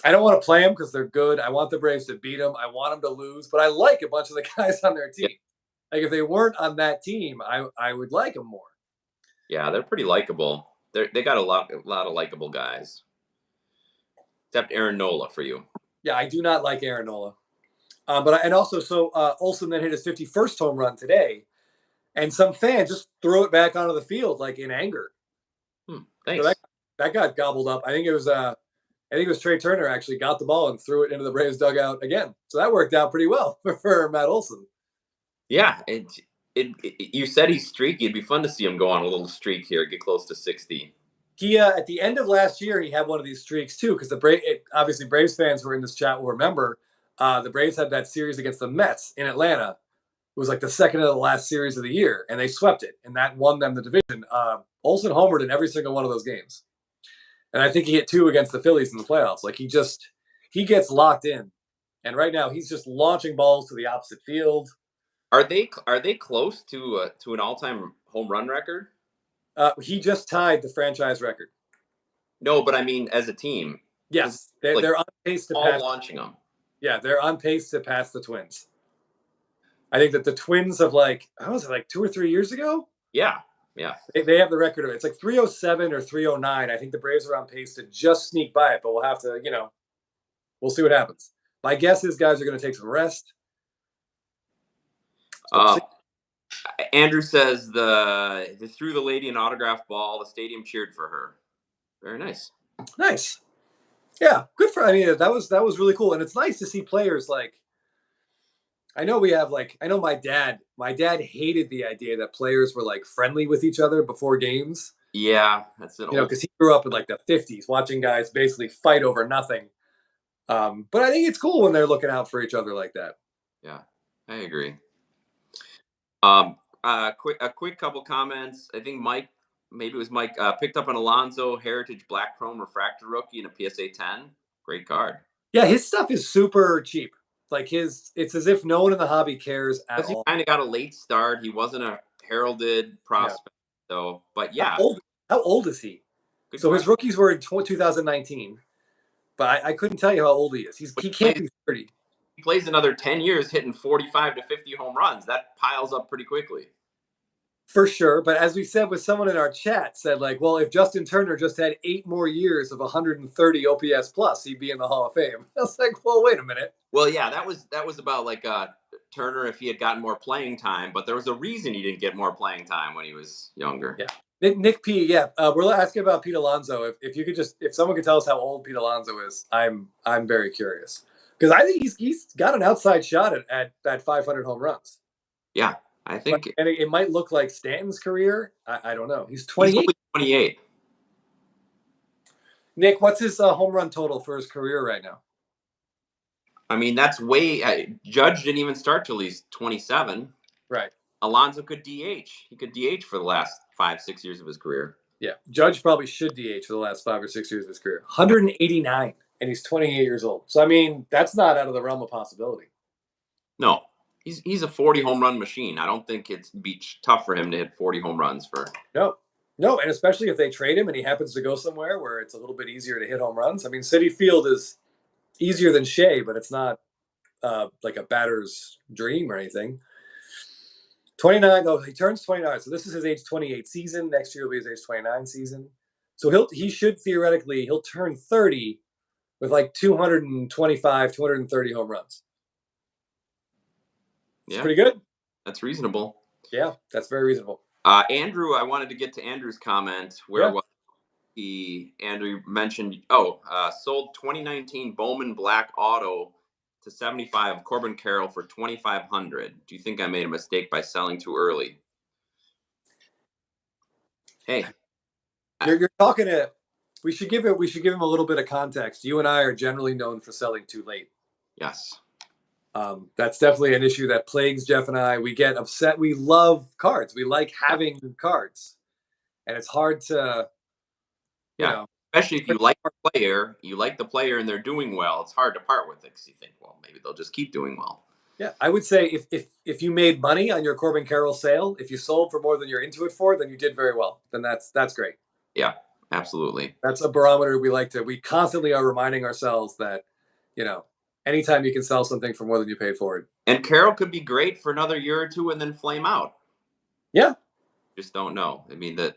I don't want to play them because they're good. I want the Braves to beat them. I want them to lose, but I like a bunch of the guys on their team. Yeah. Like if they weren't on that team, I would like them more. Yeah, they're pretty likable. They got a lot of likable guys, except Aaron Nola for you. Yeah, I do not like Aaron Nola. Olson then hit his 51st home run today. And some fan just threw it back onto the field, like in anger. Thanks. So that got gobbled up. I think it was Trey Turner actually got the ball and threw it into the Braves dugout again. So that worked out pretty well for Matt Olson. Yeah, you said he's streaky. It'd be fun to see him go on a little streak here, get close to 60. He at the end of last year, he had one of these streaks too, because obviously Braves fans who were in this chat will remember the Braves had that series against the Mets in Atlanta. It was like the second of the last series of the year, and they swept it, and that won them the division. Olson homered in every single one of those games, and I think he hit 2 against the Phillies in the playoffs. Like he gets locked in, and right now he's just launching balls to the opposite field. Are they close to an all-time home run record? He just tied the franchise record. No, but I mean as a team. Yes, they're on pace to pass. Launching them. Yeah, they're on pace to pass the Twins. I think that the Twins of like 2 or 3 years ago? Yeah. They have the record of it. It's like 307 or 309. I think the Braves are on pace to just sneak by it, but we'll have to, we'll see what happens. My guess is guys are going to take some rest. Andrew says they threw the lady an autograph ball. The stadium cheered for her. Very nice. Nice. Yeah, good for. I mean, that was really cool, and it's nice to see players like. I know my dad hated the idea that players were like friendly with each other before games. Yeah, that's it. Because he grew up in like the 50s watching guys basically fight over nothing. But I think it's cool when they're looking out for each other like that. Yeah, I agree. Quick couple comments. I think Mike picked up an Alonso Heritage Black Chrome Refractor rookie in a PSA 10. Great card. Yeah, his stuff is super cheap. Like it's as if no one in the hobby cares at all. He kind of got a late start. He wasn't a heralded prospect, though. But yeah, how old is he? Good question. His rookies were in 2019, but I couldn't tell you how old he is. He can't be 30. He plays another 10 years, hitting 45 to 50 home runs. That piles up pretty quickly. For sure, but as we said with someone in our chat, said like, well, if Justin Turner just had 8 more years of 130 OPS plus, he'd be in the Hall of Fame. I was like, well, wait a minute. Well, yeah, that was about like Turner if he had gotten more playing time, but there was a reason he didn't get more playing time when he was younger. Yeah, Nick P. Yeah, we're asking about Pete Alonso. If you could if someone could tell us how old Pete Alonso is, I'm very curious because I think he's got an outside shot at 500 home runs. Yeah, I think And it might look like Stanton's career. I don't know. He's he's 28. only 28. Nick, what's his home run total for his career right now? I mean, that's way. Judge didn't even start till he's 27. Right. Alonso could DH. He could DH for the last 5-6 years of his career. Yeah. Judge probably should DH for the last 5 or 6 years of his career. 189, and he's 28 years old. So, I mean, that's not out of the realm of possibility. No, he's a 40 home run machine. I don't think it'd be tough for him to hit 40 home runs for. No, and especially if they trade him and he happens to go somewhere where it's a little bit easier to hit home runs. I mean, Citi Field is easier than Shea, but it's not like a batter's dream or anything. 29, though, he turns 29. So this is his age 28 season. Next year will be his age 29 season. So he should theoretically, he'll turn 30 with like 225, 230 home runs. It's pretty good. That's reasonable. Yeah, that's very reasonable. Andrew, I wanted to get to Andrew's comment. Where was he? Andrew mentioned, sold 2019 Bowman Black Auto to 75 Corbin Carroll for 2,500. Do you think I made a mistake by selling too early? Hey, you're talking to. We should give him a little bit of context. You and I are generally known for selling too late. Yes. That's definitely an issue that plagues Jeff and I. We get upset. We love cards. We like having cards, and it's hard to, especially if you like the player, and they're doing well. It's hard to part with it because you think, well, maybe they'll just keep doing well. Yeah, I would say if you made money on your Corbin Carroll sale, if you sold for more than you're into it for, then you did very well. Then that's great. Yeah, absolutely. That's a barometer we constantly are reminding ourselves that, anytime you can sell something for more than you paid for it. And Carroll could be great for another year or two and then flame out. Yeah. Just don't know. I mean, the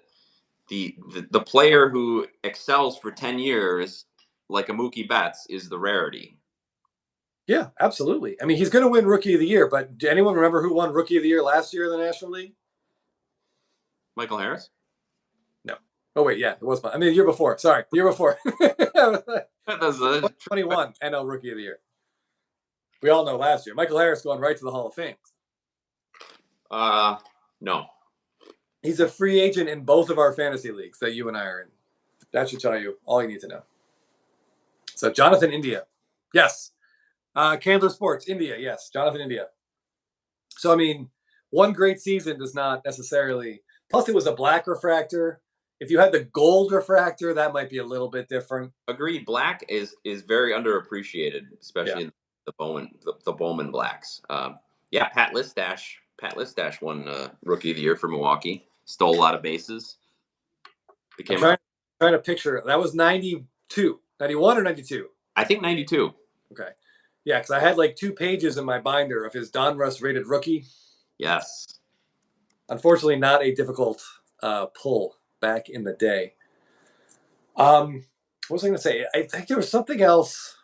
player who excels for 10 years, like a Mookie Betts, is the rarity. Yeah, absolutely. I mean, he's going to win Rookie of the Year, but do anyone remember who won Rookie of the Year last year in the National League? Michael Harris? No. Oh, wait, yeah, it was. I mean, the year before. Sorry, the year before. 21 NL Rookie of the Year. We all know last year. Michael Harris going right to the Hall of Fame. No. He's a free agent in both of our fantasy leagues that you and I are in. That should tell you all you need to know. So, Jonathan India. Yes. Candler Sports, India. Yes. Jonathan India. So, I mean, one great season does not necessarily. Plus, it was a black refractor. If you had the gold refractor, that might be a little bit different. Agreed. Black is very underappreciated, especially in the Bowman blacks. Pat Listash won Rookie of the Year for Milwaukee. Stole a lot of bases. I'm trying to picture. That was 92, 91 or 92? I think 92. Okay. Yeah, because I had like 2 pages in my binder of his Donruss rated rookie. Yes. Unfortunately, not a difficult pull back in the day. What was I going to say? I think there was something else.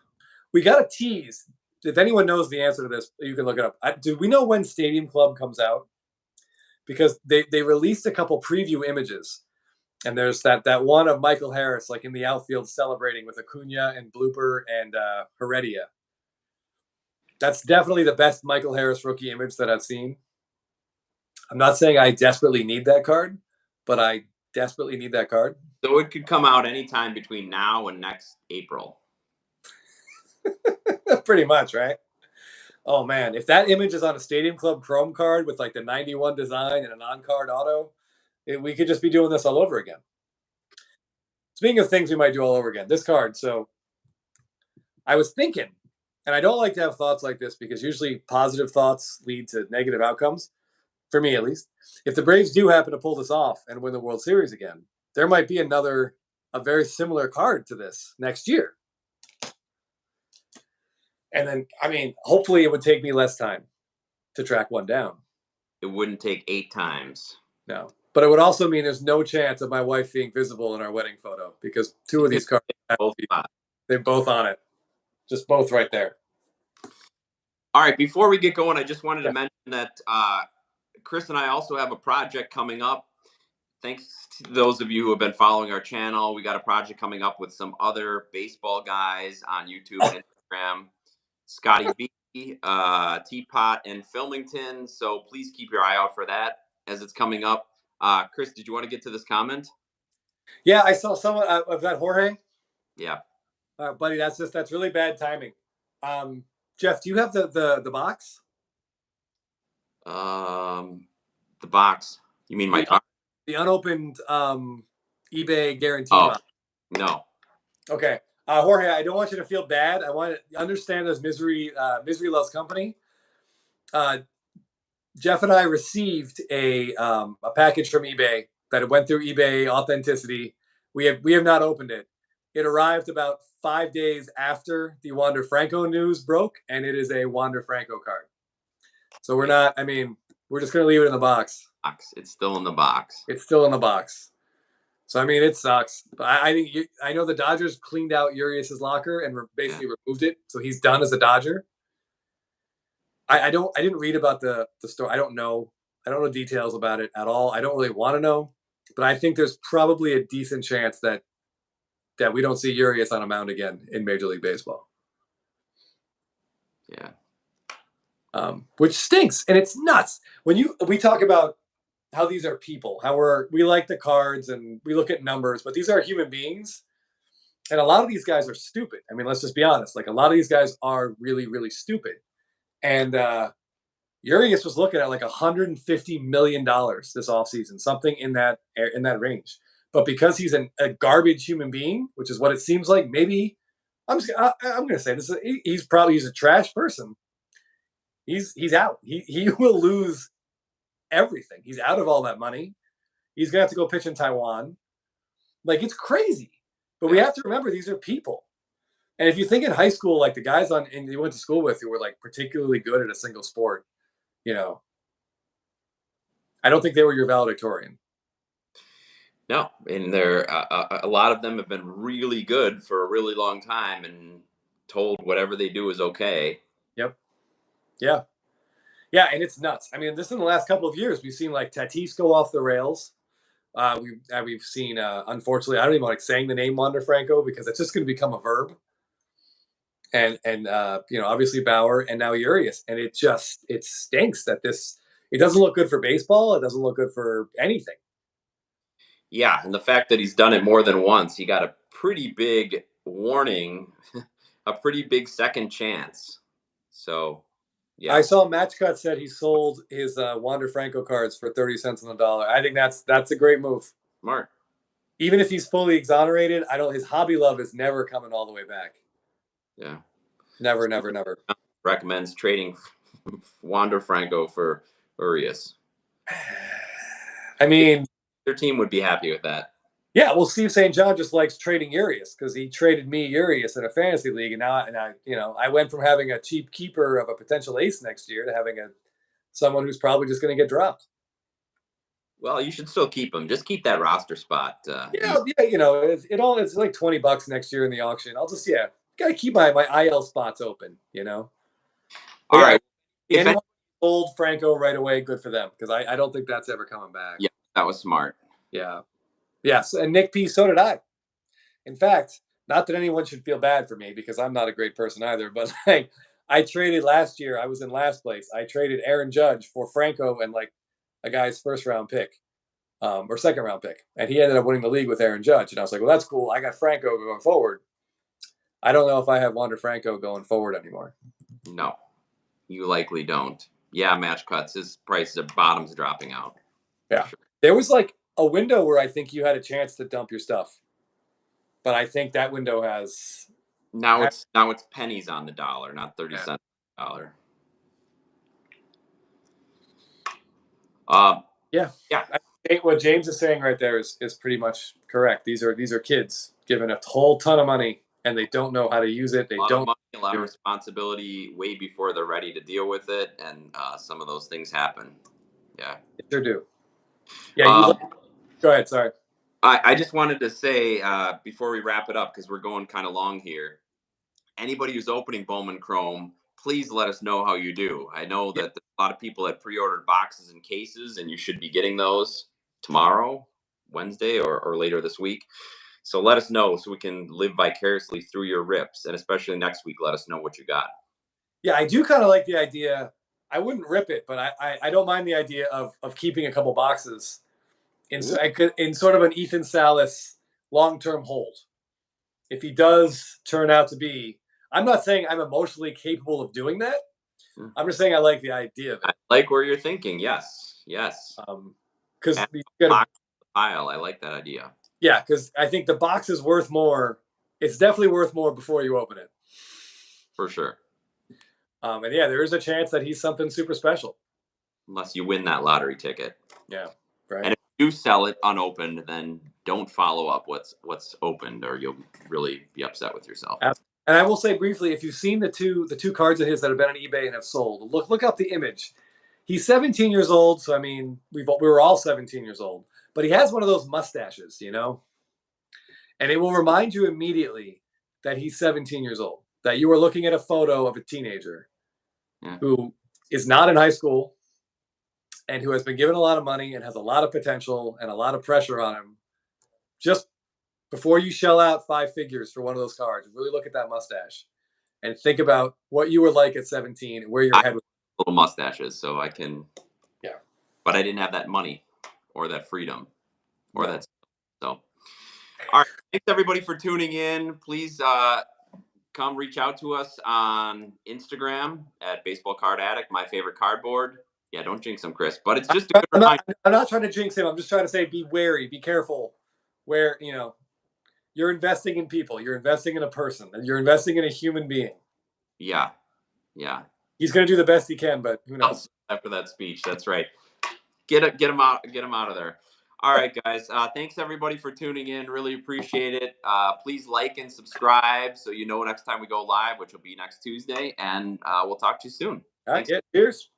We got a tease. If anyone knows the answer to this, you can look it up. Do we know when Stadium Club comes out? Because they released a couple preview images. And there's that one of Michael Harris, like in the outfield celebrating with Acuna and Blooper and Heredia. That's definitely the best Michael Harris rookie image that I've seen. I'm not saying I desperately need that card, but I desperately need that card. So it could come out anytime between now and next April. Pretty much, right? Oh, man. If that image is on a Stadium Club Chrome card with like the 91 design and an on-card auto, we could just be doing this all over again. Speaking of things we might do all over again, this card. So I was thinking, and I don't like to have thoughts like this because usually positive thoughts lead to negative outcomes, for me at least. If the Braves do happen to pull this off and win the World Series again, there might be a very similar card to this next year. And then, I mean, hopefully it would take me less time to track one down. It wouldn't take 8 times. No. But it would also mean there's no chance of my wife being visible in our wedding photo because 2 of these cards, they're both on it. Just both right there. All right. Before we get going, I just wanted to mention that Chris and I also have a project coming up. thanks to those of you who have been following our channel. We got a project coming up with some other baseball guys on YouTube and Instagram. Scotty B, Teapot, and Filmington. So please keep your eye out for that as it's coming up. Chris, did you want to get to this comment? Yeah, I saw someone of that Jorge. Yeah. Buddy, that's really bad timing. Jeff, do you have the box? The box. You mean my car? The unopened eBay guarantee box. No. Okay. Jorge, I don't want you to feel bad. I want to understand there's misery loves company. Jeff and I received a package from eBay that went through eBay authenticity. We have not opened it. It arrived about 5 days after the Wander Franco news broke, and it is a Wander Franco card. So we're not. I mean, we're just gonna leave it in the box. It's still in the box. It's still in the box. So I mean, it sucks. But I think I know the Dodgers cleaned out Urias's locker and basically removed it, so he's done as a Dodger. I didn't read about the story. I don't know details about it at all. I don't really want to know, but I think there's probably a decent chance that we don't see Urias on a mound again in Major League Baseball. Yeah. Which stinks, and it's nuts when we talk about how these are people, how we like the cards and we look at numbers, but these are human beings, and a lot of these guys are stupid. I mean, let's just be honest. Like, a lot of these guys are really, really stupid. And Urias was looking at like $150 million this offseason, something in that range. But because he's a garbage human being, which is what it seems like, maybe I'm going to say this: he's a trash person. He's out. He will lose everything. He's out of all that money. He's gonna have to go pitch in Taiwan. Like, it's crazy. But we have to remember, these are people. And if you think in high school, like the guys you went to school with who were like particularly good at a single sport, I don't think they were your valedictorian. No, and a lot of them have been really good for a really long time and told whatever they do is okay. Yep. Yeah. Yeah, and it's nuts. I mean, this in the last couple of years, we've seen like Tatis go off the rails. We've seen, unfortunately, I don't even like saying the name Wander Franco because it's just going to become a verb. And obviously Bauer and now Urias, and it stinks that it doesn't look good for baseball. It doesn't look good for anything. Yeah, and the fact that he's done it more than once, he got a pretty big warning, a pretty big second chance. So, yeah. I saw Matchcut said he sold his Wander Franco cards for 30 cents on the dollar. I think that's a great move. Smart. Even if he's fully exonerated, his hobby love is never coming all the way back. Yeah. Never. Recommends trading Wander Franco for Urias. I mean, their team would be happy with that. Yeah, well, Steve St. John just likes trading Urias because he traded me Urias in a fantasy league, and I went from having a cheap keeper of a potential ace next year to having someone who's probably just going to get dropped. Well, you should still keep him. Just keep that roster spot. It's like $20 next year in the auction. I'll just gotta keep my IL spots open. All right. If anyone sold Franco right away, good for them because I don't think that's ever coming back. Yeah, that was smart. Yeah. Yes, and Nick P, so did I. In fact, not that anyone should feel bad for me because I'm not a great person either, but I traded last year. I was in last place. I traded Aaron Judge for Franco and like a guy's first round pick or second round pick. And he ended up winning the league with Aaron Judge. And I was like, well, that's cool. I got Franco going forward. I don't know if I have Wander Franco going forward anymore. No, you likely don't. Yeah, match cuts. His price of bottom's dropping out. Yeah. Sure. There was like a window where I think you had a chance to dump your stuff. But I think that window has now it's pennies on the dollar, not 30 cents on the dollar. Yeah. What James is saying right there is pretty much correct. These are kids given a whole ton of money and they don't know how to use it. They don't a lot of responsibility way before they're ready to deal with it, and some of those things happen. Yeah, they sure do. Yeah. Go ahead. Sorry. I just wanted to say before we wrap it up, because we're going kind of long here, anybody who's opening Bowman Chrome, please let us know how you do. I know that a lot of people had pre-ordered boxes and cases, and you should be getting those tomorrow. Wednesday or later this week. So let us know so we can live vicariously through your rips, and especially next week, let us know what you got. Yeah, I do kind of like the idea. I wouldn't rip it, but I don't mind the idea of keeping a couple boxes in sort of an Ethan Salas long-term hold. If he does turn out to be, I'm not saying I'm emotionally capable of doing that. I'm just saying I like the idea of I it. like where you're thinking. Yes, yes. Because Add you a gotta, box to the pile. I like that idea yeah, because I think the box is worth more. It's definitely worth more before you open it. for sure. And yeah, there is a chance that he's something super special. Unless you win that lottery ticket. Yeah, And right. if you do sell it unopened, then don't follow up what's opened, or you'll really be upset with yourself. And I will say briefly, if you've seen the two cards of his that have been on eBay and have sold, look up the image. He's 17 years old, so I mean, we were all 17 years old, but he has one of those mustaches, and it will remind you immediately that he's 17 years old. That you are looking at a photo of a teenager who is not in high school and who has been given a lot of money and has a lot of potential and a lot of pressure on him. Just before you shell out 5 figures for one of those cards, really look at that mustache and think about what you were like at 17 and where your head was. Little mustaches, so I can. Yeah. But I didn't have that money, or that freedom, or that. So, all right. Thanks everybody for tuning in. Please come reach out to us on Instagram at Baseball Card Addict. My favorite cardboard. Yeah, don't jinx them, Chris. But it's just a good reminder. I'm not trying to jinx him. I'm just trying to say, be wary, be careful. Where you're investing in people, you're investing in a person, and you're investing in a human being. Yeah, yeah. He's going to do the best he can, but who knows? After that speech, that's right. Get him out of there. All right, guys. Thanks everybody for tuning in. Really appreciate it. Please like and subscribe so you know next time we go live, which will be next Tuesday. And we'll talk to you soon. Thanks. Cheers.